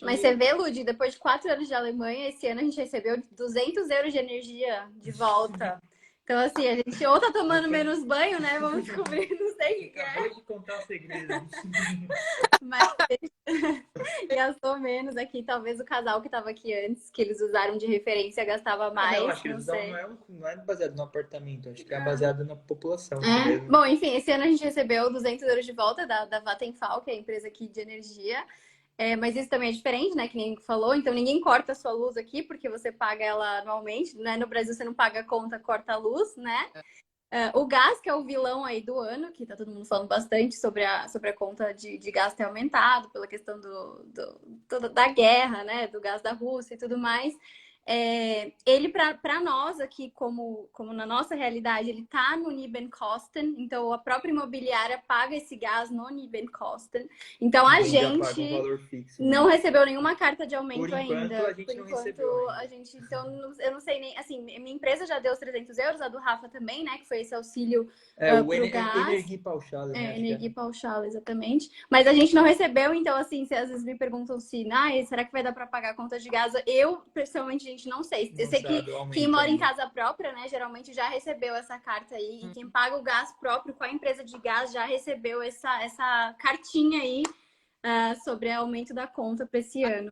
S2: Mas você vê, Lud, depois de 4 anos de Alemanha, esse ano a gente recebeu 200 euros de energia de volta. Então, assim, a gente ou tá tomando menos banho, né? Vamos descobrir, não sei o que é.
S3: Acabou de contar o segredo.
S2: Mas gastou menos aqui. Talvez o casal que tava aqui antes, que eles usaram de referência, gastava mais.
S3: Não, acho que
S2: Não
S3: eles não
S2: sei.
S3: não é baseado no apartamento, acho que é baseado na população
S2: É.
S3: mesmo.
S2: Bom, enfim, esse ano a gente recebeu 200 euros de volta da Vattenfall, que é a empresa aqui de energia. Mas isso também é diferente, né? Que nem falou. Então, ninguém corta a sua luz aqui, porque você paga ela anualmente, né? No Brasil, você não paga a conta, corta a luz, né? O gás, que é o vilão aí do ano, que tá todo mundo falando bastante sobre a conta de gás ter aumentado, pela questão da guerra, né? Do gás da Rússia e tudo mais. Ele, para nós aqui, como na nossa realidade, ele tá no Nebenkosten, então a própria imobiliária paga esse gás no Nebenkosten. Então a
S3: Então já paga um
S2: gente
S3: valor fixo,
S2: não
S3: né?
S2: recebeu nenhuma carta de aumento
S3: Por enquanto,
S2: ainda.
S3: a gente
S2: Por
S3: não
S2: enquanto,
S3: recebeu
S2: a
S3: ainda.
S2: gente. Então, eu não sei nem. Assim, minha empresa já deu os 300 euros, a do Rafa também, né? Que foi esse auxílio
S3: O
S2: pro gás.
S3: Energiepauschale, né? Acho que é.
S2: Energia pauschal, exatamente. Mas a gente não recebeu, então, assim, se às vezes me perguntam se, será que vai dar para pagar a conta de gás? Eu, pessoalmente, a gente não sei. Eu
S3: Não
S2: sei que
S3: sabe o aumento
S2: quem mora em
S3: ainda.
S2: casa própria, né, geralmente já recebeu essa carta aí. E quem paga o gás próprio com a empresa de gás já recebeu essa cartinha aí sobre o aumento da conta para esse ano.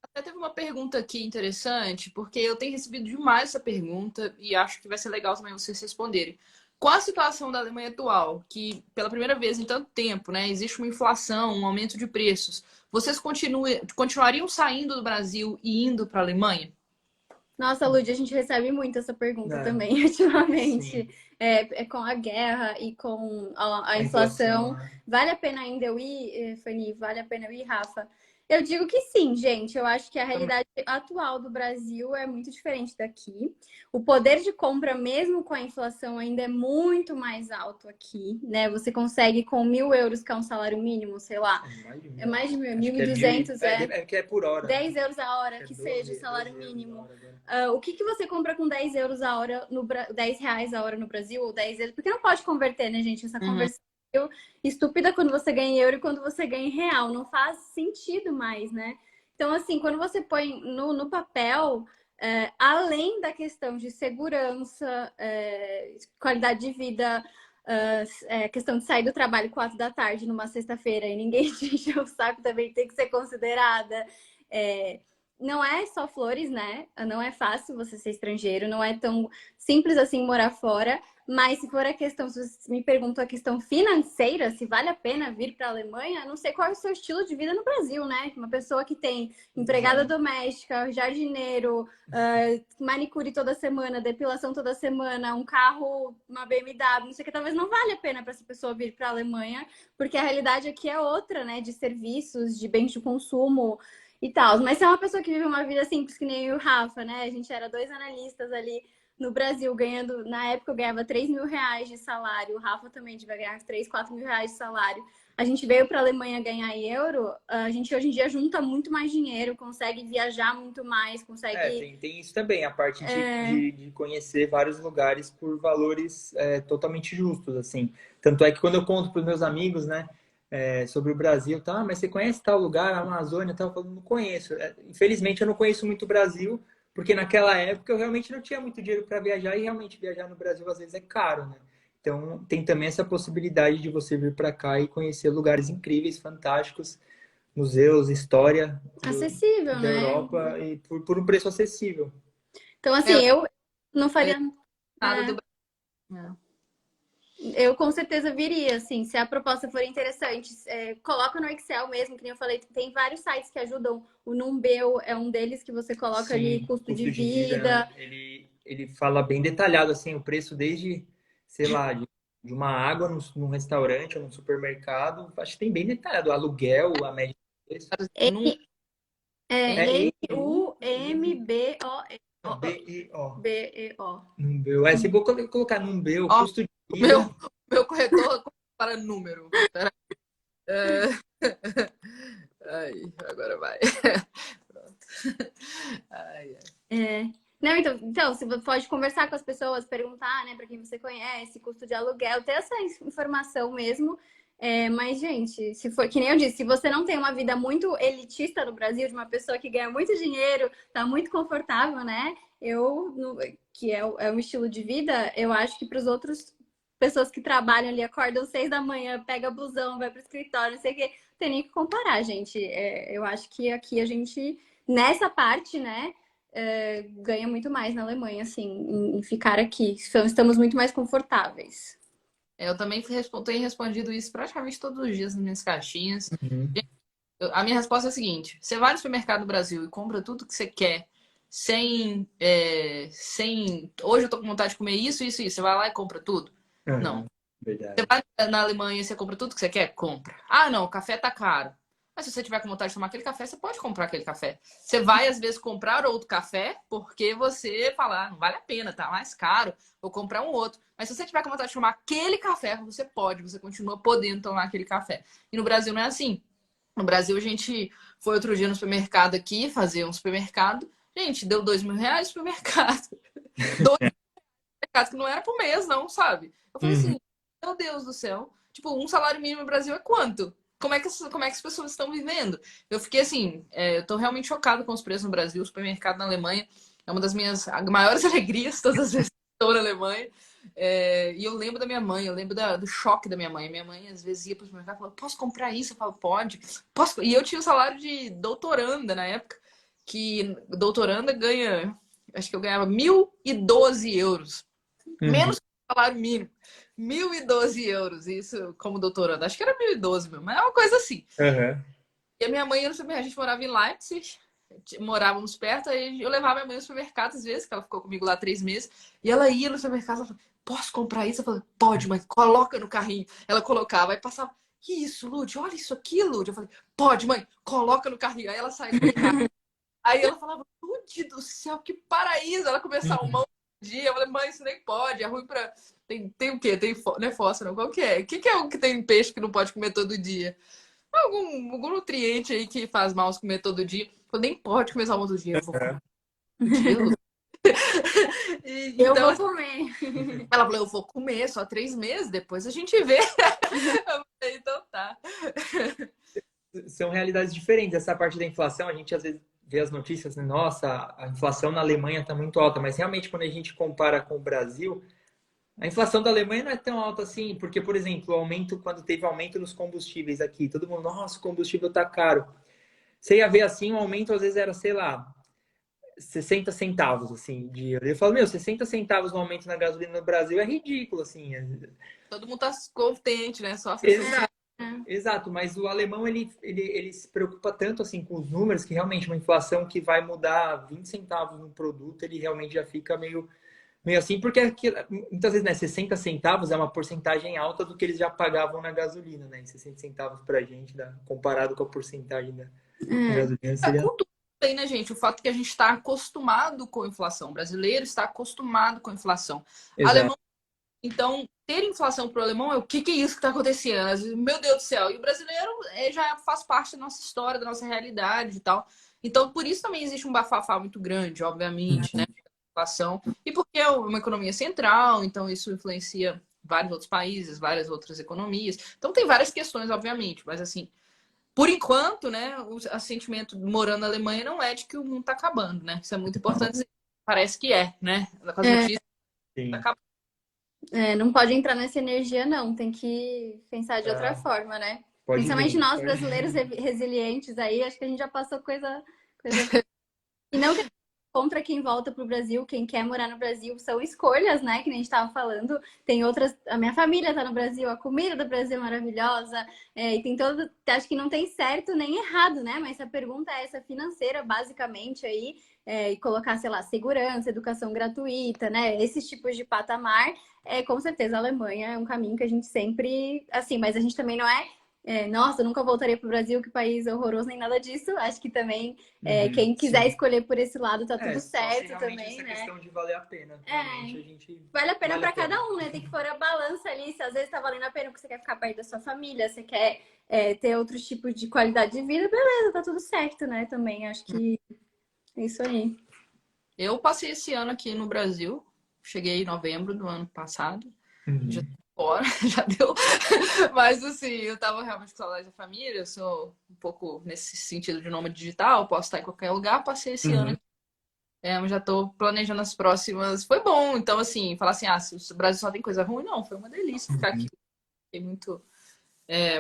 S1: Até teve uma pergunta aqui interessante, porque eu tenho recebido demais essa pergunta e acho que vai ser legal também vocês responderem. Qual a situação da Alemanha atual? Que pela primeira vez em tanto tempo, né, existe uma inflação, um aumento de preços. Vocês continuariam saindo do Brasil e indo para a Alemanha?
S2: Nossa, Lud, a gente recebe muito essa pergunta
S3: É,
S2: também, ultimamente.
S3: sim.
S2: Com a guerra e com a
S3: A
S2: inflação.
S3: inflação, né?
S2: Vale a pena ainda eu ir, Fanny? Vale a pena eu ir, Rafa? Eu digo que sim, gente. Eu acho que a realidade atual do Brasil é muito diferente daqui. O poder de compra, mesmo com a inflação, ainda é muito mais alto aqui, né? Você consegue com 1.000 euros, que é um salário mínimo, sei lá. É mais de 1.000,
S3: Acho que
S2: 1.200,
S3: é que é por hora, né?
S2: 10 euros a hora,
S3: É
S2: que
S3: 12
S2: seja o salário
S3: 12 euros a
S2: mínimo.
S3: hora agora.
S2: O que você compra com 10 euros a hora, 10 reais a hora no Brasil, ou 10 euros? Porque não pode converter, né, gente? Essa conversão é estúpida quando você ganha em euro e quando você ganha em real. Não faz sentido mais, né? Então, assim, quando você põe no papel, além da questão de segurança, qualidade de vida, questão de sair do trabalho 4 da tarde numa sexta-feira e ninguém te enche o saco também tem que ser considerada. Não é só flores, né? Não é fácil você ser estrangeiro, não é tão simples assim morar fora. Mas se for a questão, se você me perguntou a questão financeira, se vale a pena vir para a Alemanha, não sei qual é o seu estilo de vida no Brasil, né? Uma pessoa que tem empregada doméstica, jardineiro, manicure toda semana, depilação toda semana, um carro, uma BMW, não sei o que, talvez não vale a pena para essa pessoa vir para a Alemanha, porque a realidade aqui é outra, né? De serviços, de bens de consumo e tal. Mas se é uma pessoa que vive uma vida simples, que nem eu e o Rafa, né? A gente era 2 analistas ali no Brasil, ganhando, na época eu ganhava 3.000 reais de salário, o Rafa também devia ganhar 3, 4 mil reais de salário. A gente veio para a Alemanha ganhar euro, a gente hoje em dia junta muito mais dinheiro, consegue viajar muito mais, consegue...
S3: Tem isso também, a parte de conhecer vários lugares por valores totalmente justos, assim. Tanto é que quando eu conto para os meus amigos, né, sobre o Brasil, tá, mas você conhece tal lugar, a Amazônia, tal, eu falo, não conheço. Infelizmente eu não conheço muito o Brasil, porque naquela época eu realmente não tinha muito dinheiro para viajar e realmente viajar no Brasil às vezes é caro, né? Então tem também essa possibilidade de você vir para cá e conhecer lugares incríveis, fantásticos, museus, história
S2: Acessível,
S3: da
S2: né?
S3: Europa e por um preço acessível.
S2: Então, assim, eu não faria.
S1: Nada do
S2: É,
S1: Brasil.
S2: eu com certeza viria, assim, se a proposta for interessante. Coloca no Excel mesmo, que nem eu falei, tem vários sites que ajudam. O Numbeu é um deles que você coloca ali
S3: Sim,
S2: custo de
S3: custo de vida, né?
S2: vida.
S3: Ele fala bem detalhado, assim, o preço desde, sei lá, de uma água num restaurante ou num supermercado. Acho que tem bem detalhado. O aluguel, a média de preço.
S1: Eu não,
S3: É
S2: Numbeo.
S3: BEO.
S2: BEO.
S3: Numbeu. Se for colocar Numbeu,
S1: ó,
S3: custo de
S1: o meu,
S3: vida.
S1: meu corretor para número. Pera, é, aí, agora vai. Pronto. Ai, ai.
S2: É. Não, então, você pode conversar com as pessoas, perguntar, né, para quem você conhece, custo de aluguel, ter essa informação mesmo. Mas, gente, se for, que nem eu disse, se você não tem uma vida muito elitista no Brasil, de uma pessoa que ganha muito dinheiro, tá muito confortável, né? Que é um estilo de vida, eu acho que para os outros pessoas que trabalham ali, acordam 6 da manhã, pega busão, vai para o escritório, não sei o quê, tem nem que comparar, gente. Eu acho que aqui a gente, nessa parte, né? Ganha muito mais na Alemanha, assim, em ficar aqui. Estamos muito mais confortáveis.
S1: Eu também tenho respondido isso praticamente todos os dias nas minhas caixinhas.
S3: Uhum.
S1: A minha resposta é a seguinte: você vai no supermercado do Brasil e compra tudo que você quer, sem. Hoje eu tô com vontade de comer isso, isso, isso. Você vai lá e compra tudo? Não.
S3: Uhum. Verdade.
S1: Vai na Alemanha e você compra tudo que você quer? Compra. Ah, não, o café tá caro. Mas se você tiver com vontade de tomar aquele café, você pode comprar aquele café. Você vai, às vezes, comprar outro café porque você fala, não vale a pena, tá mais caro, vou comprar um outro. Mas se você tiver com vontade de tomar aquele café, você pode, você continua podendo tomar aquele café. E no Brasil não é assim. No Brasil, a gente foi outro dia no supermercado aqui, fazer um supermercado. Gente, deu R$ 2.000 no supermercado. Dois supermercados que não era por mês, não, sabe? Eu falei
S3: Uhum.
S1: assim, meu Deus do céu. Tipo, um salário mínimo no Brasil é quanto? Como é que as pessoas estão vivendo? Eu fiquei assim, eu tô realmente chocada com os preços no Brasil. O supermercado na Alemanha é uma das minhas maiores alegrias todas as vezes que estou na Alemanha. E eu lembro da minha mãe, eu lembro do choque da minha mãe. Minha mãe, às vezes, ia para o supermercado e falava, posso comprar isso? Eu falo, pode. Posso? E eu tinha o salário de doutoranda na época, que doutoranda ganha, acho que eu ganhava 1.012 euros.
S3: Uhum.
S1: Menos que o salário mínimo. 1.012 euros, isso como doutoranda. Acho que era 1.012 mesmo, mas é uma coisa assim.
S3: Uhum.
S1: E a minha mãe ia no supermercado, a gente morava em Leipzig, morávamos perto, aí eu levava minha mãe no supermercado às vezes, que ela ficou comigo lá 3 meses, e ela ia no supermercado, ela falava, posso comprar isso? Eu falei, pode, mãe, coloca no carrinho. Ela colocava, aí passava, que isso, Lud? Olha isso aqui, Lud. Eu falei, pode, mãe, coloca no carrinho. Aí ela saía com o carro. Aí ela falava, Lud do céu, que paraíso. Ela começava um monte de dia. Eu falei, mãe, isso nem pode, é ruim pra. Tem o quê? Não é fósforo, qual que é? O que é o que tem peixe que não pode comer todo dia? Algum nutriente aí que faz mal se comer todo dia. Eu nem pode comer salmão todo dia. Eu vou comer todo dia, Lu.
S2: Eu
S1: Então,
S2: vou comer.
S1: ela falou, eu vou comer só 3 meses, depois a gente vê. Eu falei, então tá.
S3: São realidades diferentes. Essa parte da inflação, a gente às vezes vê as notícias, né? Nossa, a inflação na Alemanha está muito alta, mas realmente quando a gente compara com o Brasil, a inflação da Alemanha não é tão alta assim, porque, por exemplo, quando teve aumento nos combustíveis aqui, todo mundo, nossa, o combustível tá caro. Você ia ver assim, o aumento às vezes era, sei lá, 60 centavos, assim, de euro. Eu falo, meu, 60 centavos no aumento na gasolina no Brasil é ridículo, assim.
S1: Todo mundo tá contente, né? Só se
S3: Exato, exato, mas o alemão, ele se preocupa tanto, assim, com os números, que realmente uma inflação que vai mudar 20 centavos no produto, ele realmente já fica meio assim, porque muitas vezes, né, 60 centavos é uma porcentagem alta do que eles já pagavam na gasolina, né? E 60 centavos pra gente, comparado com a porcentagem da gasolina,
S1: a
S3: seria...
S1: cultura tem, né, gente? O fato que a gente está acostumado com a inflação. O brasileiro está acostumado com a inflação.
S3: Exato.
S1: Alemão, então, ter inflação para o alemão é o que é isso que está acontecendo? Meu Deus do céu. E o brasileiro já faz parte da nossa história, da nossa realidade e tal. Então, por isso também existe um bafafá muito grande, obviamente, né? Inflação. E porque é uma economia central, então isso influencia vários outros países, várias outras economias. Então, tem várias questões, obviamente, mas assim. Por enquanto, né, o sentimento morando na Alemanha não é de que o mundo está acabando, né? Isso é muito importante dizer. Parece que é, né? Com as notícias, tá
S3: Sim.
S1: acabando.
S2: Não pode entrar nessa energia, não. Tem que pensar de outra forma, né?
S3: Pode
S2: Principalmente
S3: vir.
S2: nós brasileiros resilientes aí, acho que a gente já passou coisa... E não que contra quem volta para o Brasil, quem quer morar no Brasil, são escolhas, né? Que nem a gente estava falando. Tem outras. A minha família está no Brasil, a comida do Brasil é maravilhosa. E tem todo. Acho que não tem certo nem errado, né? Mas a pergunta é essa financeira, basicamente, aí, e colocar, sei lá, segurança, educação gratuita, né? Esses tipos de patamar. Com certeza a Alemanha é um caminho que a gente sempre. Assim, mas a gente também não é. Nossa, eu nunca voltaria para o Brasil, que país horroroso, nem nada disso. Acho que também quem quiser
S3: sim.
S2: escolher por esse lado tá tudo
S3: Só se
S2: certo
S3: realmente
S2: também,
S3: essa
S2: né?
S3: questão de valer a pena. Realmente a gente
S2: Vale a pena
S3: vale a
S2: para
S3: pena.
S2: cada um, né? Tem que pôr a balança ali. Se às vezes tá valendo a pena porque você quer ficar perto da sua família, você quer ter outros tipos de qualidade de vida, beleza, tá tudo certo, né? Também acho que é isso aí.
S1: Eu passei esse ano aqui no Brasil, cheguei em novembro do ano passado, já tô fora, já deu. Mas assim, eu tava realmente com saudade da família, eu sou um pouco nesse sentido de nômade digital, posso estar em qualquer lugar, passei esse ano aqui. Eu já tô planejando as próximas. Foi bom, então assim, falar assim, se o Brasil só tem coisa ruim, não, foi uma delícia ficar aqui. Fiquei muito,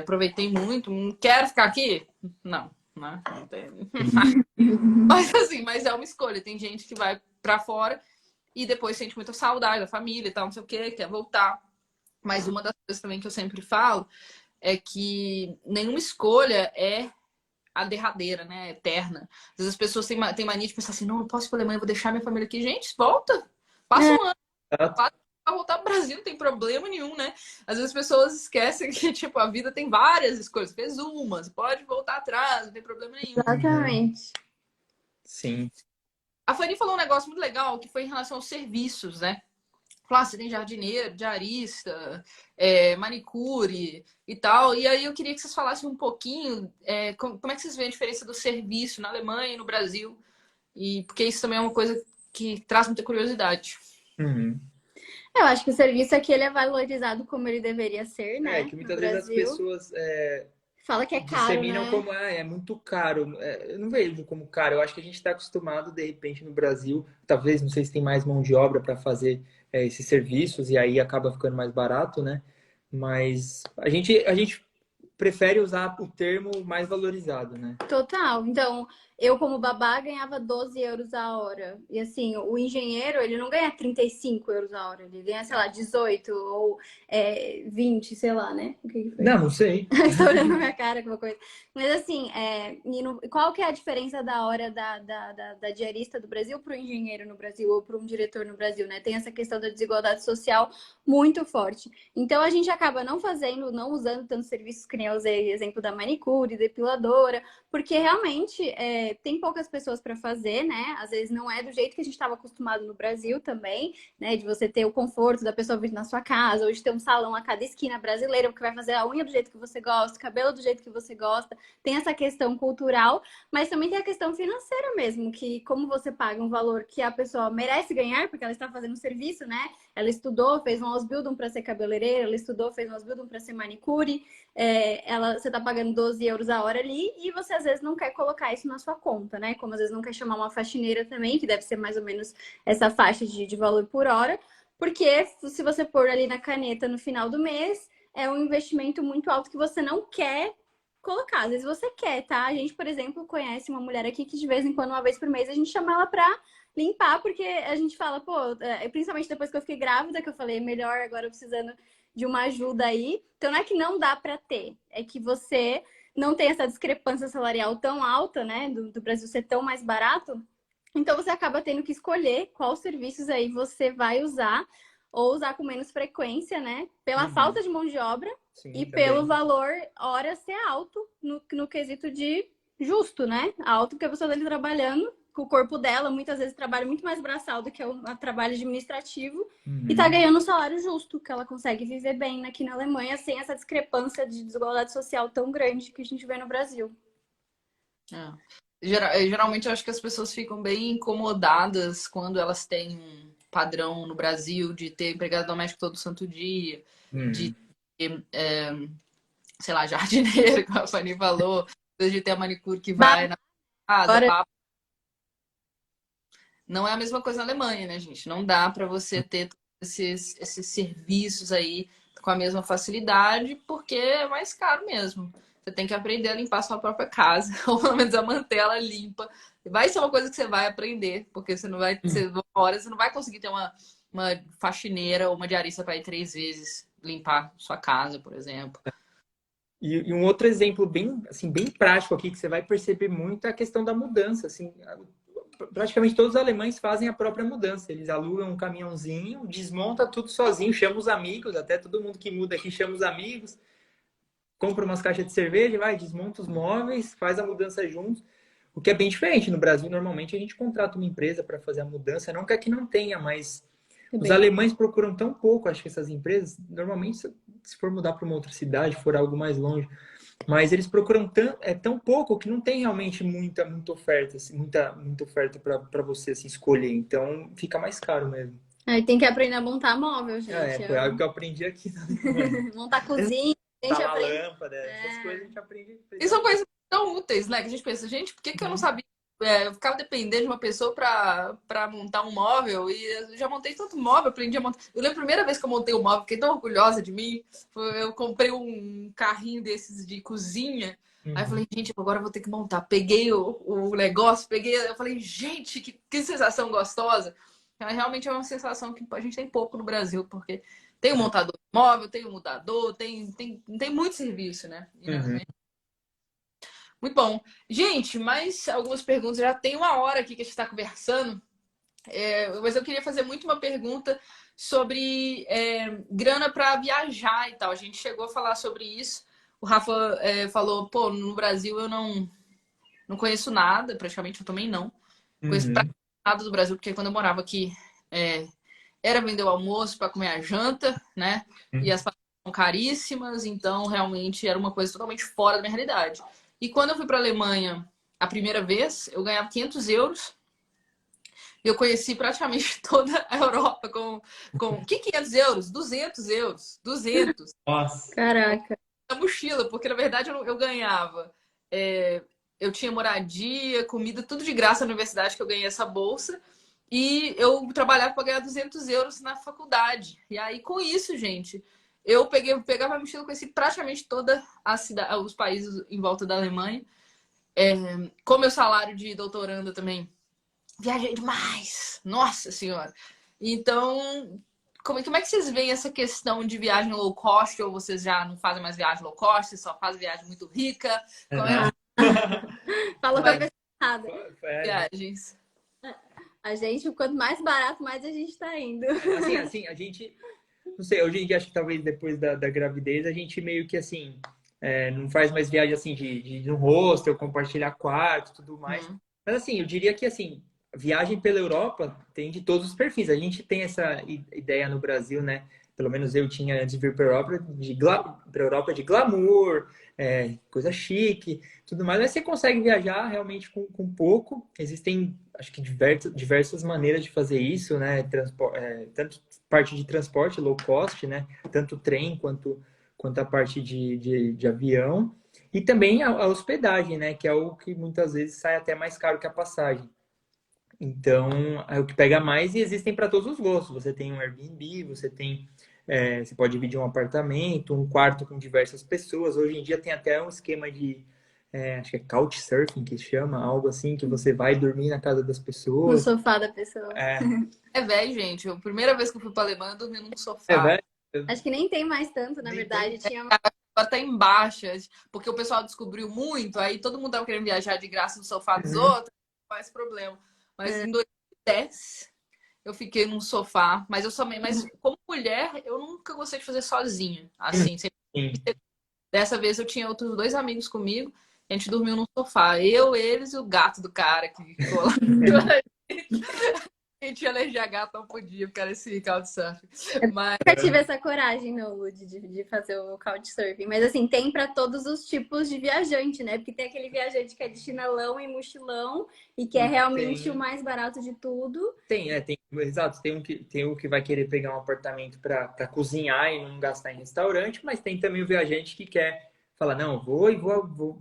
S1: aproveitei muito. Quero ficar aqui? Não, né? Não tem. Mas assim, mas é uma escolha. Tem gente que vai pra fora e depois sente muita saudade da família e tal, não sei o que, quer voltar. Mas uma das coisas também que eu sempre falo é que nenhuma escolha é a derradeira, né? Eterna. Às vezes as pessoas têm mania de pensar assim, não posso ir pra Alemanha, vou deixar minha família aqui. Gente, volta! Passa um ano, passa pra voltar pro Brasil, não tem problema nenhum, né? Às vezes as pessoas esquecem que, tipo, a vida tem várias escolhas. Fez umas, pode voltar atrás, não tem problema nenhum.
S2: Exatamente.
S3: Sim.
S1: A Fanny falou um negócio muito legal que foi em relação aos serviços, né? Falou, você tem jardineiro, diarista, manicure e tal. E aí eu queria que vocês falassem um pouquinho como é que vocês veem a diferença do serviço na Alemanha e no Brasil. E porque isso também é uma coisa que traz muita curiosidade.
S2: Eu acho que o serviço aqui ele é valorizado como ele deveria ser, né?
S3: Que
S2: No
S3: muitas vezes as
S2: Brasil.
S3: pessoas
S2: Fala que é caro,
S3: disseminam
S2: né?
S3: como é muito caro. Eu não vejo como caro. Eu acho que a gente está acostumado, de repente, no Brasil, talvez, não sei se tem mais mão de obra para fazer esses serviços e aí acaba ficando mais barato, né? Mas a gente prefere usar o termo mais valorizado, né?
S2: Total. Então, eu como babá ganhava 12 euros a hora. E assim, o engenheiro, ele não ganha 35 euros a hora. Ele ganha, sei lá, 18 ou 20, sei lá, né? O que foi?
S3: Não sei.
S2: Está olhando na minha cara, alguma coisa. Mas assim, qual que é a diferença da hora da diarista do Brasil para o engenheiro no Brasil ou para um diretor no Brasil, né? Tem essa questão da desigualdade social muito forte. Então a gente acaba não usando tantos serviços, que nem eu usei exemplo da manicure, depiladora, porque realmente tem poucas pessoas para fazer, né? Às vezes não é do jeito que a gente estava acostumado no Brasil também, né? De você ter o conforto da pessoa vir na sua casa, ou de ter um salão a cada esquina brasileiro, que vai fazer a unha do jeito que você gosta, o cabelo do jeito que você gosta. Tem essa questão cultural, mas também tem a questão financeira mesmo, que como você paga um valor que a pessoa merece ganhar, porque ela está fazendo um serviço, né? Ela estudou, fez um Ausbildung para ser cabeleireira, ela estudou, fez um Ausbildung para ser manicure, você está pagando 12 euros a hora ali e você às vezes não quer colocar isso na sua conta, né? Como às vezes não quer chamar uma faxineira também, que deve ser mais ou menos essa faixa de valor por hora, porque se você pôr ali na caneta no final do mês, é um investimento muito alto que você não quer colocar. Às vezes você quer, tá? A gente, por exemplo, conhece uma mulher aqui que de vez em quando, uma vez por mês, a gente chama ela pra limpar, porque a gente fala, pô, principalmente depois que eu fiquei grávida, que eu falei, melhor agora eu precisando de uma ajuda aí. Então não é que não dá pra ter, é que você não tem essa discrepância salarial tão alta, né? Do Brasil ser tão mais barato. Então você acaba tendo que escolher quais serviços aí você vai usar ou usar com menos frequência, né? Pela falta de mão de obra.
S3: Sim,
S2: E
S3: também.
S2: pelo valor hora ser alto no quesito de justo, né? Alto porque a pessoa tá ali trabalhando com o corpo dela, muitas vezes trabalha muito mais braçal do que o trabalho administrativo e tá ganhando um salário justo, que ela consegue viver bem aqui na Alemanha sem essa discrepância de desigualdade social tão grande que a gente vê no Brasil.
S1: Geralmente eu acho que as pessoas ficam bem incomodadas quando elas têm um padrão no Brasil de ter empregado doméstico todo santo dia, de ter, sei lá, jardineiro, como a Fanny falou, de ter a manicure que vai na casa, papo. Não é a mesma coisa na Alemanha, né, gente? Não dá para você ter esses serviços aí com a mesma facilidade, porque é mais caro mesmo. você tem que aprender a limpar a sua própria casa, ou pelo menos a manter ela limpa. Vai ser uma coisa que você vai aprender, porque você não vai, uma hora você não vai conseguir ter uma faxineira ou uma diarista para ir 3 vezes limpar sua casa, por exemplo.
S3: E um outro exemplo bem, assim, bem prático aqui que você vai perceber muito é a questão da mudança. Assim, praticamente todos os alemães fazem a própria mudança. Eles alugam um caminhãozinho, desmonta tudo sozinho, chama os amigos, até todo mundo que muda aqui chama os amigos, compra umas caixas de cerveja, vai, desmonta os móveis, faz a mudança juntos. O que é bem diferente. No Brasil, normalmente, a gente contrata uma empresa para fazer a mudança. Não que aqui não tenha, mas os alemães procuram tão pouco, acho que essas empresas, normalmente, se for mudar para uma outra cidade, for algo mais longe, mas eles procuram tão pouco que não tem realmente muita oferta, assim, muita oferta para você assim, escolher. Então, fica mais caro mesmo.
S2: Aí tem que aprender a montar móvel, gente.
S3: Foi algo que eu aprendi aqui.
S2: Montar cozinha, a gente
S3: Instalar
S2: aprende.
S3: lâmpada, essas coisas a gente aprende.
S1: E são coisas tão úteis, né? Que a gente pensa, gente, por que eu não sabia? Eu ficava dependendo de uma pessoa para montar um móvel e eu já montei tanto móvel, aprendi a montar. Eu lembro a primeira vez que eu montei um móvel, fiquei tão orgulhosa de mim. Eu comprei um carrinho desses de cozinha. Aí eu falei, gente, agora eu vou ter que montar. Peguei o negócio, eu falei, gente, que sensação gostosa. Realmente é uma sensação que a gente tem pouco no Brasil, porque tem o montador de móvel, tem o mudador, tem muito serviço, né? Muito bom. Gente, mais algumas perguntas. Já tem 1 hora aqui que a gente está conversando. Mas eu queria fazer muito uma pergunta sobre grana para viajar e tal. A gente chegou a falar sobre isso. O Rafa falou, pô, no Brasil eu não conheço nada, praticamente eu também não. Conheço praticamente nada do Brasil, porque quando eu morava aqui era vender o almoço para comer a janta, né? E as passagens são caríssimas, então realmente era uma coisa totalmente fora da minha realidade. E quando eu fui para a Alemanha a primeira vez, eu ganhava 500 euros. E eu conheci praticamente toda a Europa com que 500 euros? 200 euros. 200.
S3: Nossa.
S2: Caraca.
S1: Na mochila, porque na verdade eu ganhava. Eu tinha moradia, comida, tudo de graça na universidade que eu ganhei essa bolsa. E eu trabalhava para ganhar 200 euros na faculdade. E aí, com isso, gente, eu pegava a mochila, conheci praticamente toda a cidade, os países em volta da Alemanha. Com meu salário de doutoranda também, viajei demais. Nossa Senhora! Então, como é que vocês veem essa questão de viagem low cost? Ou vocês já não fazem mais viagem low cost, vocês só fazem viagem muito rica?
S2: Falou com a pessoa errada.
S1: Viagens.
S2: A gente, quanto mais barato, mais a gente tá indo.
S3: Assim, a gente... Não sei, hoje em dia acho que talvez depois da gravidez a gente meio que assim... não faz mais viagem assim de ir no hostel, compartilhar quarto e tudo mais. Mas assim, eu diria que assim... Viagem pela Europa tem de todos os perfis. A gente tem essa ideia no Brasil, né? Pelo menos eu tinha antes de vir para a Europa de glamour, coisa chique, tudo mais. Mas você consegue viajar realmente com pouco. Existem, acho que, diversas maneiras de fazer isso, né? Tanto parte de transporte low cost, né? Tanto trem quanto a parte de avião. E também a hospedagem, né? Que é o que muitas vezes sai até mais caro que a passagem. Então, é o que pega mais e existem para todos os gostos. Você tem um Airbnb, você pode dividir um apartamento, um quarto com diversas pessoas. Hoje em dia tem até um esquema de, acho que é Couchsurfing que chama, algo assim, que você vai dormir na casa das pessoas.
S2: No sofá da pessoa.
S1: Velho, gente. A primeira vez que eu fui para a Alemanha, eu dormi num sofá.
S3: Velho?
S2: Acho que nem tem mais tanto, na verdade. Tinha
S1: Agora tá embaixo, porque o pessoal descobriu muito, aí todo mundo tava querendo viajar de graça no sofá dos outros, não faz problema. Mas em 2010 eu fiquei num sofá, mas como mulher eu nunca gostei de fazer sozinha, assim, sempre. Dessa vez eu tinha outros 2 amigos comigo, a gente dormiu num sofá, eles e o gato do cara que ficou lá. Quem tinha alergia a gato não podia ficar nesse couchsurfing. Mas...
S2: Eu nunca tive essa coragem, não, Lud, de fazer o couchsurfing. Mas, assim, tem para todos os tipos de viajante, né? Porque tem aquele viajante que é de chinelão e mochilão e que é realmente o mais barato de tudo.
S3: Exato. Tem o que vai querer pegar um apartamento para cozinhar e não gastar em restaurante, mas tem também o viajante que quer falar, não, vou,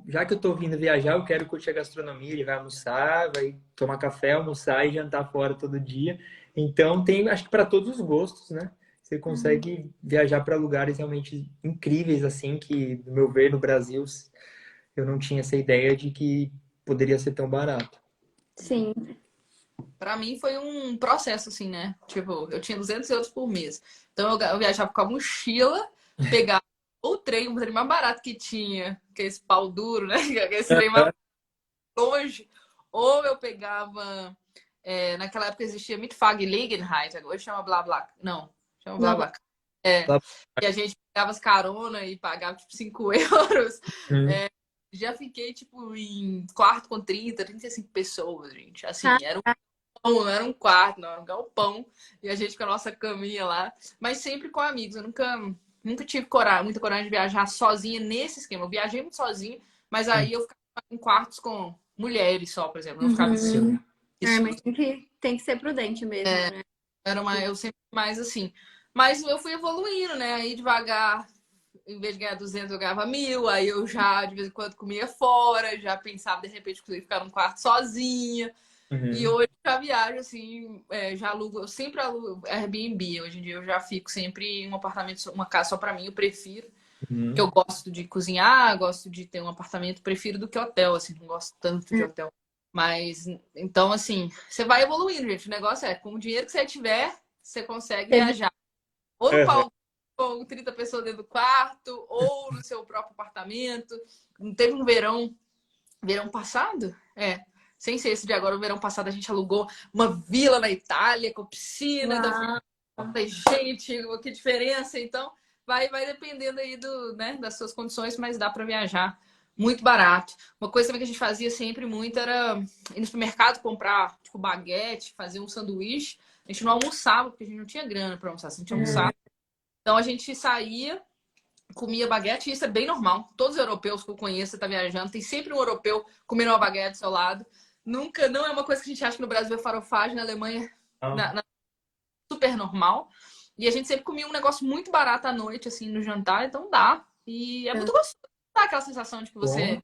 S3: já que eu tô vindo viajar, eu quero curtir a gastronomia, ele vai almoçar, vai tomar café, almoçar e jantar fora todo dia. Então, tem, acho que para todos os gostos, né? Você consegue viajar para lugares realmente incríveis, assim, que, no meu ver, no Brasil, eu não tinha essa ideia de que poderia ser tão barato.
S2: Sim.
S1: Pra mim foi um processo, assim, né? Tipo, eu tinha 200 euros por mês. Então eu viajava com a mochila, pegava o trem mais barato que tinha, que é esse pau duro, né? Que é esse trem mais longe. Ou eu pegava. Naquela época existia Mitfahrgelegenheit, agora chama Blabla. Não, chama Blabla. E a gente pegava as carona e pagava tipo 5 euros. Já fiquei, tipo, em quarto com 35 pessoas, gente. Assim, não era um quarto, não, era um galpão. E a gente com a nossa caminha lá. Mas sempre com amigos. Eu nunca tive muita coragem de viajar sozinha nesse esquema. Eu viajei muito sozinha, mas aí eu ficava em quartos com mulheres só, por exemplo. Não ficava
S3: Sim.
S2: Mas tem que ser prudente mesmo, né?
S1: eu sempre mais assim. Mas eu fui evoluindo, né? Aí devagar, em vez de ganhar 200, eu ganhava 1.000. Aí eu já, de vez em quando, comia fora. Já pensava, de repente, ficar num quarto sozinha. E hoje eu já viajo, assim, já alugo, eu sempre alugo Airbnb. Hoje em dia eu já fico sempre em um apartamento, uma casa só pra mim, eu prefiro. Porque eu gosto de cozinhar, gosto de ter um apartamento, prefiro do que hotel, assim, não gosto tanto de hotel. Mas, então, assim, você vai evoluindo, gente. O negócio é, com o dinheiro que você tiver, você consegue viajar. Ou no pau com 30 pessoas dentro do quarto, ou no seu próprio apartamento. Não teve um verão passado? Sem ser esse de agora, o verão passado a gente alugou uma vila na Itália com piscina. Então, falei, gente, que diferença. Então, vai dependendo aí das suas condições, mas dá para viajar muito barato. Uma coisa também que a gente fazia sempre muito era ir no supermercado comprar, tipo, baguete, fazer um sanduíche. A gente não almoçava, porque a gente não tinha grana para almoçar, a gente almoçava. Então, a gente saía, comia baguete, e isso é bem normal. Todos os europeus que eu conheço, você tá viajando, tem sempre um europeu comendo uma baguete do seu lado. Nunca, não é uma coisa que a gente acha que no Brasil é farofagem, na Alemanha super normal. E a gente sempre comia um negócio muito barato à noite, assim, no jantar, então dá. E é muito gostoso. Dá aquela sensação de que você...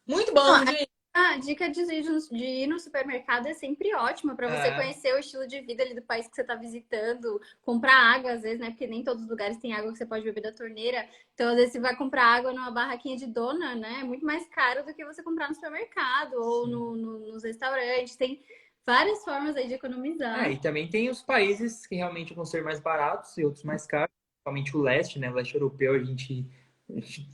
S1: Muito bom, gente.
S2: A dica de ir no supermercado é sempre ótima para você conhecer o estilo de vida ali do país que você está visitando, comprar água às vezes, né? Porque nem todos os lugares têm água que você pode beber da torneira. Então, às vezes, você vai comprar água numa barraquinha de dona, né? É muito mais caro do que você comprar no supermercado ou nos restaurantes. Tem várias formas aí de economizar.
S3: E também tem os países que realmente vão ser mais baratos e outros mais caros, principalmente o leste, né? O leste europeu, a gente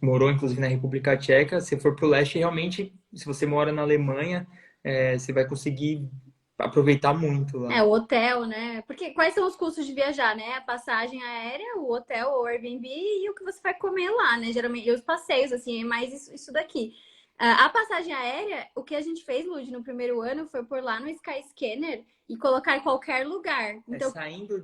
S3: morou, inclusive, na República Tcheca. Se for para o leste, realmente, se você mora na Alemanha, você vai conseguir aproveitar muito lá.
S2: O hotel, né? Porque quais são os custos de viajar, né? A passagem aérea, o hotel, o Airbnb e o que você vai comer lá, né? Geralmente, e os passeios, assim, é mais isso daqui. A passagem aérea, o que a gente fez, Lud, no primeiro ano foi por lá no Skyscanner e colocar em qualquer lugar. Então,
S3: saindo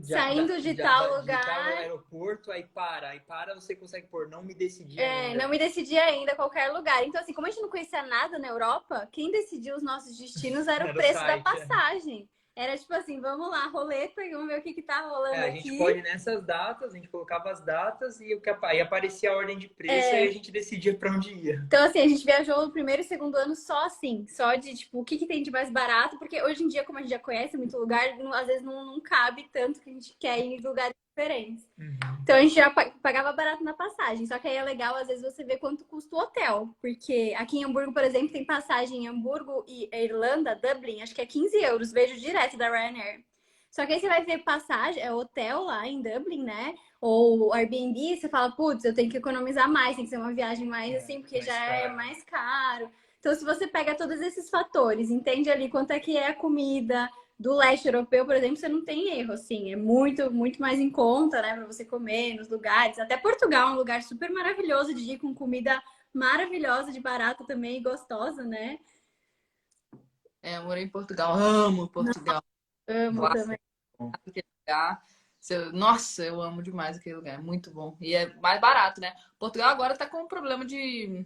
S2: de tal lugar.
S3: De tal aeroporto, aí para, você consegue pôr, não me decidi
S2: ainda. Não me decidi ainda qualquer lugar. Então, assim, como a gente não conhecia nada na Europa, quem decidiu os nossos destinos era o preço da passagem. Era tipo assim, vamos lá, roleta, vamos ver o que tá rolando aqui.
S3: A gente pode nessas datas, a gente colocava as datas e aí aparecia a ordem de preço e aí a gente decidia para onde ia.
S2: Então, assim, a gente viajou no primeiro e segundo ano só assim, só de, tipo, o que tem de mais barato, porque hoje em dia, como a gente já conhece muito lugar, às vezes não cabe tanto que a gente quer ir em lugares diferentes. Então, a gente já pagava barato na passagem, só que aí é legal, às vezes, você ver quanto custa o hotel, porque aqui em Hamburgo, por exemplo, tem passagem em Hamburgo e Irlanda, Dublin, acho que é 15 euros, vejo direto da Ryanair. Só que aí você vai ver passagem, hotel lá em Dublin, né? Ou Airbnb, você fala, putz, eu tenho que economizar mais, tem que ser uma viagem mais assim, porque já é mais caro. Então, se você pega todos esses fatores, entende ali quanto é que é a comida do leste europeu, por exemplo, você não tem erro, assim, é muito, muito mais em conta, né, para você comer nos lugares. Até Portugal é um lugar super maravilhoso de ir com comida maravilhosa, de barato também, e gostosa, né?
S1: Eu morei em Portugal, amo Portugal.
S2: Amo também.
S1: Nossa, eu amo demais aquele lugar, é muito bom. E é mais barato, né? Portugal agora tá com um problema de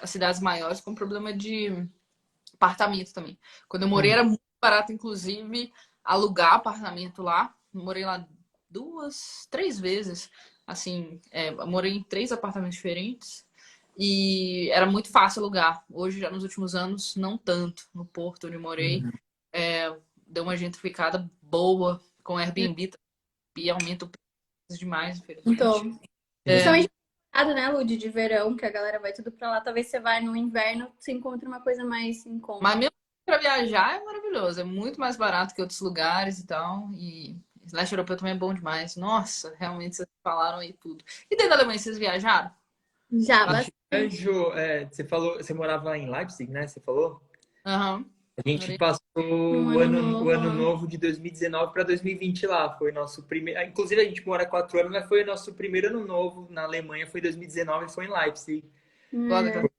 S1: as cidades maiores com problema de apartamento também. Quando eu morei era muito barato, inclusive, alugar apartamento lá. Morei lá 2, 3 vezes. Assim, eu morei em 3 apartamentos diferentes. E era muito fácil alugar. Hoje, já nos últimos anos, não tanto. No Porto, onde eu morei, deu uma gentrificada boa com Airbnb e aumenta o preço demais, infelizmente.
S2: Então, principalmente Né, Lud, de verão, que a galera vai tudo pra lá. Talvez você vai no inverno, você encontra uma coisa mais em conta.
S1: Mas mesmo para viajar é maravilhoso, é muito mais barato que outros lugares e tal. E leste europeu também é bom demais. Nossa, realmente vocês falaram aí tudo. E dentro da Alemanha, vocês viajaram?
S2: Já,
S3: A
S2: bastante.
S3: Anjo, você falou, você morava em Leipzig, né? Você falou?
S1: Aham.
S3: A gente passou
S2: Um
S3: o
S2: ano
S3: ano, o
S2: novo.
S3: ano novo de 2019 para 2020 lá. Foi nosso primeiro. Inclusive, a gente mora há 4 anos, mas foi o nosso primeiro ano novo na Alemanha. Foi 2019 e foi em Leipzig.
S1: Foda.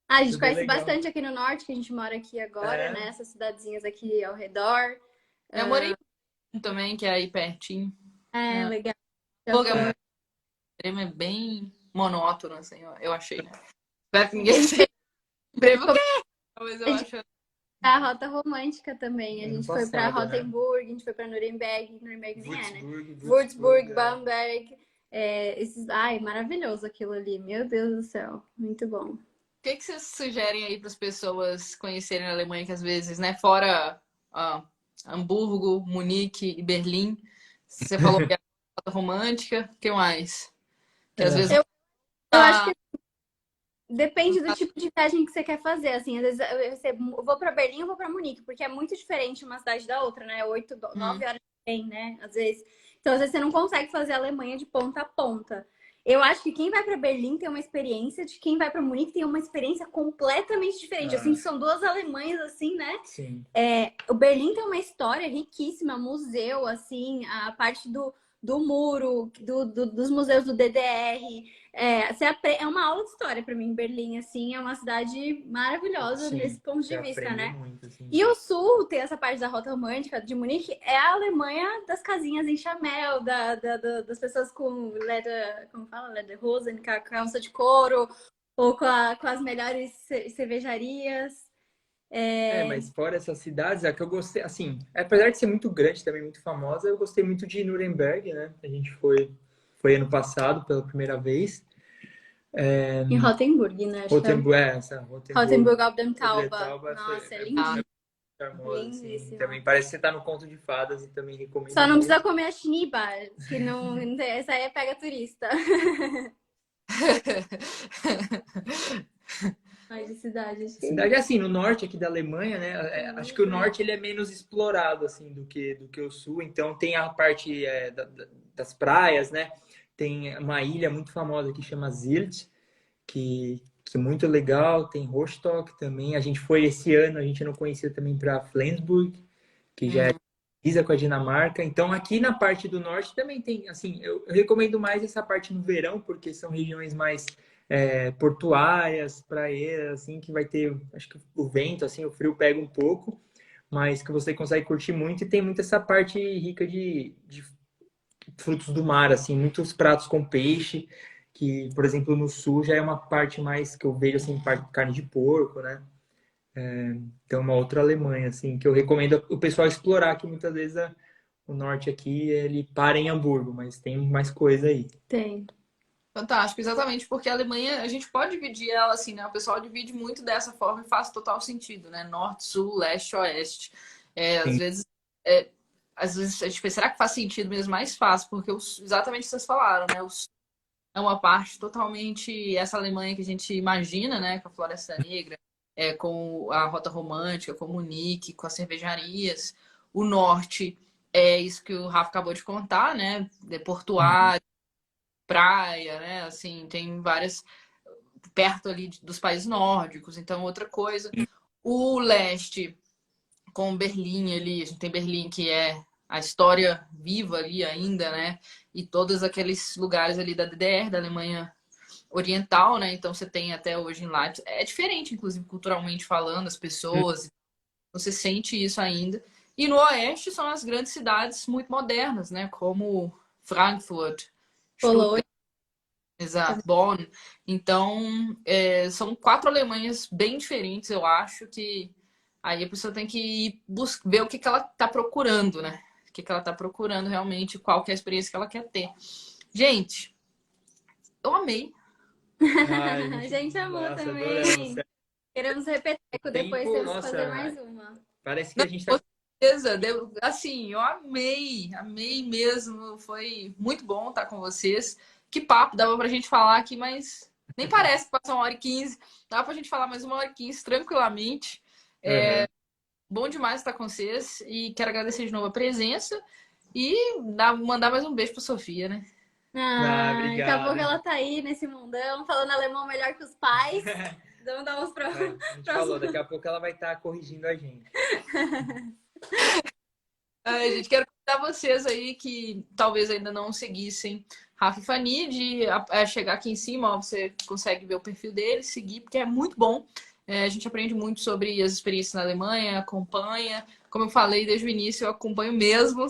S2: A gente
S3: Foi bem
S2: conhece
S3: legal.
S2: bastante aqui no norte, que a gente mora aqui agora,
S3: É,
S2: né? Essas cidadezinhas aqui ao redor.
S1: Eu morei em também, que é aí pertinho.
S2: É, legal. Já
S1: Porque
S2: foi.
S1: é bem monótono, assim, eu achei, né? Espero que ninguém seja breve, mas eu acho.
S2: A rota romântica também. A
S3: ano
S2: gente foi pra
S3: passado, né?
S2: Rotenburg, a gente foi pra Nuremberg. Nuremberg nem é, né?
S3: Würzburg,
S2: Würzburg,
S3: é.
S2: Bamberg. Ai, maravilhoso aquilo ali. Meu Deus do céu. Muito bom.
S1: O que que vocês sugerem aí para as pessoas conhecerem a Alemanha, que às vezes, né, fora Hamburgo, Munique e Berlim, você falou que é a romântica, o que mais? Que às vezes
S2: Eu acho que
S1: ah,
S2: depende do tipo de viagem que você quer fazer, assim. Às vezes eu vou pra Berlim ou vou pra Munique, porque é muito diferente uma cidade da outra, né? 8, 9 horas de trem, né? Às vezes. Então, às vezes você não consegue fazer a Alemanha de ponta a ponta. Eu acho que quem vai pra Berlim tem uma experiência de quem vai pra Munique tem uma experiência completamente diferente. Assim, são duas Alemanhas, assim, né?
S3: Sim.
S2: O Berlim tem uma história riquíssima, museu, assim, a parte do muro, dos museus do DDR. É uma aula de história para mim, em Berlim, assim, é uma cidade maravilhosa
S3: Sim,
S2: nesse ponto
S3: você
S2: de vista,
S3: aprende
S2: né?
S3: muito, assim.
S2: E o sul tem essa parte da rota romântica de Munique, é a Alemanha das casinhas em chamel, das pessoas com leather, como fala? Lederhosen, com a calça de couro, ou com as melhores cervejarias.
S3: Mas fora essas cidades, a que eu gostei, assim, apesar de ser muito grande, também muito famosa, eu gostei muito de Nuremberg, né? A gente foi ano passado pela primeira vez.
S2: Em Rotenburg, né? Acho que é.
S3: Rotenburg, essa,
S2: Rotenburg auf dem Tauber.
S3: Tauber
S2: Nossa, é
S3: muito
S2: lindíssimo.
S3: charmosa, assim.
S2: Lindíssimo.
S3: Também parece que você tá no Conto de Fadas e também recomendo
S2: Só não
S3: muito.
S2: precisa comer a Schneebar, que não, essa aí é pega turista. Mas de cidade, acho que é
S3: Cidade assim, no norte aqui da Alemanha, né? Acho que o
S2: isso.
S3: norte ele é menos explorado assim do que o sul. Então tem a parte das praias, né? Tem uma ilha muito famosa que chama Sylt, que é muito legal. Tem Rostock também. A gente foi esse ano, a gente não conhecia também para Flensburg, que já é divisa com a Dinamarca. Então aqui na parte do norte também tem, assim, eu recomendo mais essa parte no verão, porque são regiões mais portuárias, praieiras, assim, que vai ter, acho que o vento, assim, o frio pega um pouco, mas que você consegue curtir muito e tem muito essa parte rica de frutos do mar, assim, muitos pratos com peixe, que, por exemplo, no sul já é uma parte mais que eu vejo, assim, carne de porco, né? Então, uma outra Alemanha, assim, que eu recomendo o pessoal explorar, que muitas vezes o norte aqui, ele para em Hamburgo, mas tem mais coisa aí.
S2: Tem.
S1: fantástico, exatamente, porque a Alemanha, a gente pode dividir ela assim, né? O pessoal divide muito dessa forma e faz total sentido, né? Norte, sul, leste, oeste. Às
S3: Sim.
S1: vezes, às vezes a gente pensa, será que faz sentido mesmo? Mais fácil, porque exatamente o que vocês falaram, né? O sul é uma parte totalmente essa Alemanha que a gente imagina, né? Com a Floresta Negra, com a Rota Romântica, com Munique, com as cervejarias. O norte é isso que o Rafa acabou de contar, né? Portuário, praia, né? Assim, tem várias perto ali dos países nórdicos, então outra coisa. O leste com Berlim ali, a gente tem Berlim que é a história viva ali ainda, né? E todos aqueles lugares ali da DDR, da Alemanha Oriental, né? Então você tem até hoje em Leipzig. É diferente, inclusive, culturalmente falando, as pessoas. Você sente isso ainda. E no oeste são as grandes cidades muito modernas, né? Como Frankfurt,
S2: Colônia.
S1: exato, Bonn. Então, são 4 Alemanhas bem diferentes, eu acho que aí a pessoa tem que ir ver o que ela está procurando, né? O que ela está procurando realmente, qual que é a experiência que ela quer ter. Gente, eu amei.
S3: Ai,
S2: A gente amou
S3: nossa,
S2: também.
S3: adoramos.
S2: Queremos repetir, depois
S3: Tempo,
S2: temos que
S3: nossa,
S2: fazer mais uma.
S3: parece que a gente
S1: Com
S3: tá.
S1: certeza, assim, eu amei mesmo. Foi muito bom estar com vocês. Que papo, dava pra gente falar aqui, mas nem parece que passou 1h15. Dá pra gente falar mais 1h15 tranquilamente.
S3: Uhum.
S1: Bom demais estar com vocês e quero agradecer de novo a presença e mandar mais um beijo pra Sofia, né?
S3: Ah,
S2: Daqui a
S3: obrigado.
S2: pouco ela tá aí nesse mundão, falando alemão melhor que os pais. Vamos dar uns
S3: A gente falou, daqui a pouco ela vai estar corrigindo a gente.
S1: Ai, gente, quero convidar vocês aí que talvez ainda não seguissem Rafa e Fanny, de chegar aqui em cima, ó, você consegue ver o perfil dele, seguir, porque é muito bom. A gente aprende muito sobre as experiências na Alemanha, acompanha. Como eu falei desde o início, eu acompanho mesmo,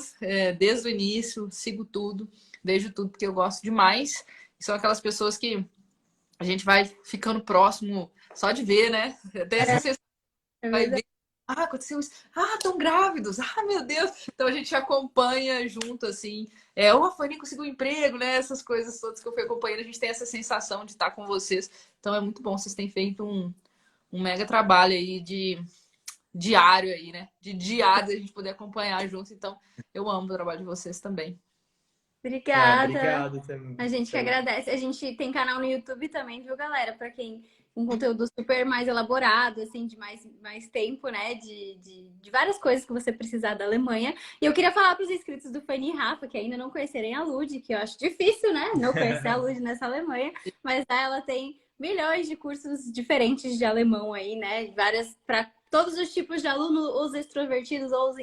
S1: desde o início, sigo tudo, vejo tudo, porque eu gosto demais. São aquelas pessoas que a gente vai ficando próximo só de ver, né? Até essa sensação
S2: É
S1: vai
S2: verdade.
S1: ver. Ah, aconteceu isso. Ah, estão grávidos. Ah, meu Deus. Então a gente acompanha junto, assim. Ou a Fanny conseguiu um emprego, né? Essas coisas todas que eu fui acompanhando, a gente tem essa sensação de estar com vocês. Então é muito bom. Vocês têm feito um mega trabalho aí de diário aí, né? De diário a gente poder acompanhar junto. Então eu amo o trabalho de vocês também.
S3: Ah,
S2: Obrigada.
S3: obrigado também.
S2: A gente que agradece. A gente tem canal no YouTube também, viu, galera? Pra quem um conteúdo super mais elaborado, assim, de mais tempo, né? De várias coisas que você precisar da Alemanha. E eu queria falar para os inscritos do Fanny e Rafa, que ainda não conhecerem a Lud, que eu acho difícil, né? Não conhecer a Lud nessa Alemanha, mas ela tem milhões de cursos diferentes de alemão aí, né? Várias para todos os tipos de aluno, os extrovertidos ou os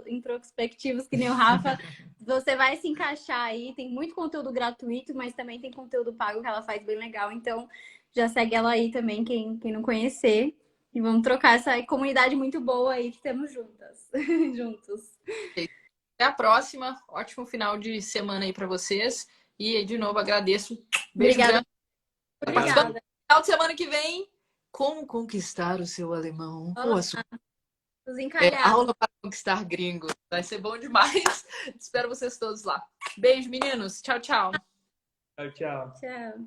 S2: introspectivos, que nem o Rafa. Você vai se encaixar aí, tem muito conteúdo gratuito, mas também tem conteúdo pago que ela faz bem legal. Então, já segue ela aí também, quem não conhecer. E vamos trocar essa comunidade muito boa aí que temos juntas. Juntos.
S1: Até a próxima. Ótimo final de semana aí para vocês. E de novo agradeço. Beijo
S2: Obrigada.
S1: grande. Tá participando
S2: Obrigada.
S1: do final de semana que vem. Como conquistar o seu alemão?
S2: Olá, os encalhados.
S1: Aula para conquistar gringos. Vai ser bom demais. Espero vocês todos lá. Beijo, meninos. Tchau, tchau.
S3: Tchau, tchau.
S2: Tchau.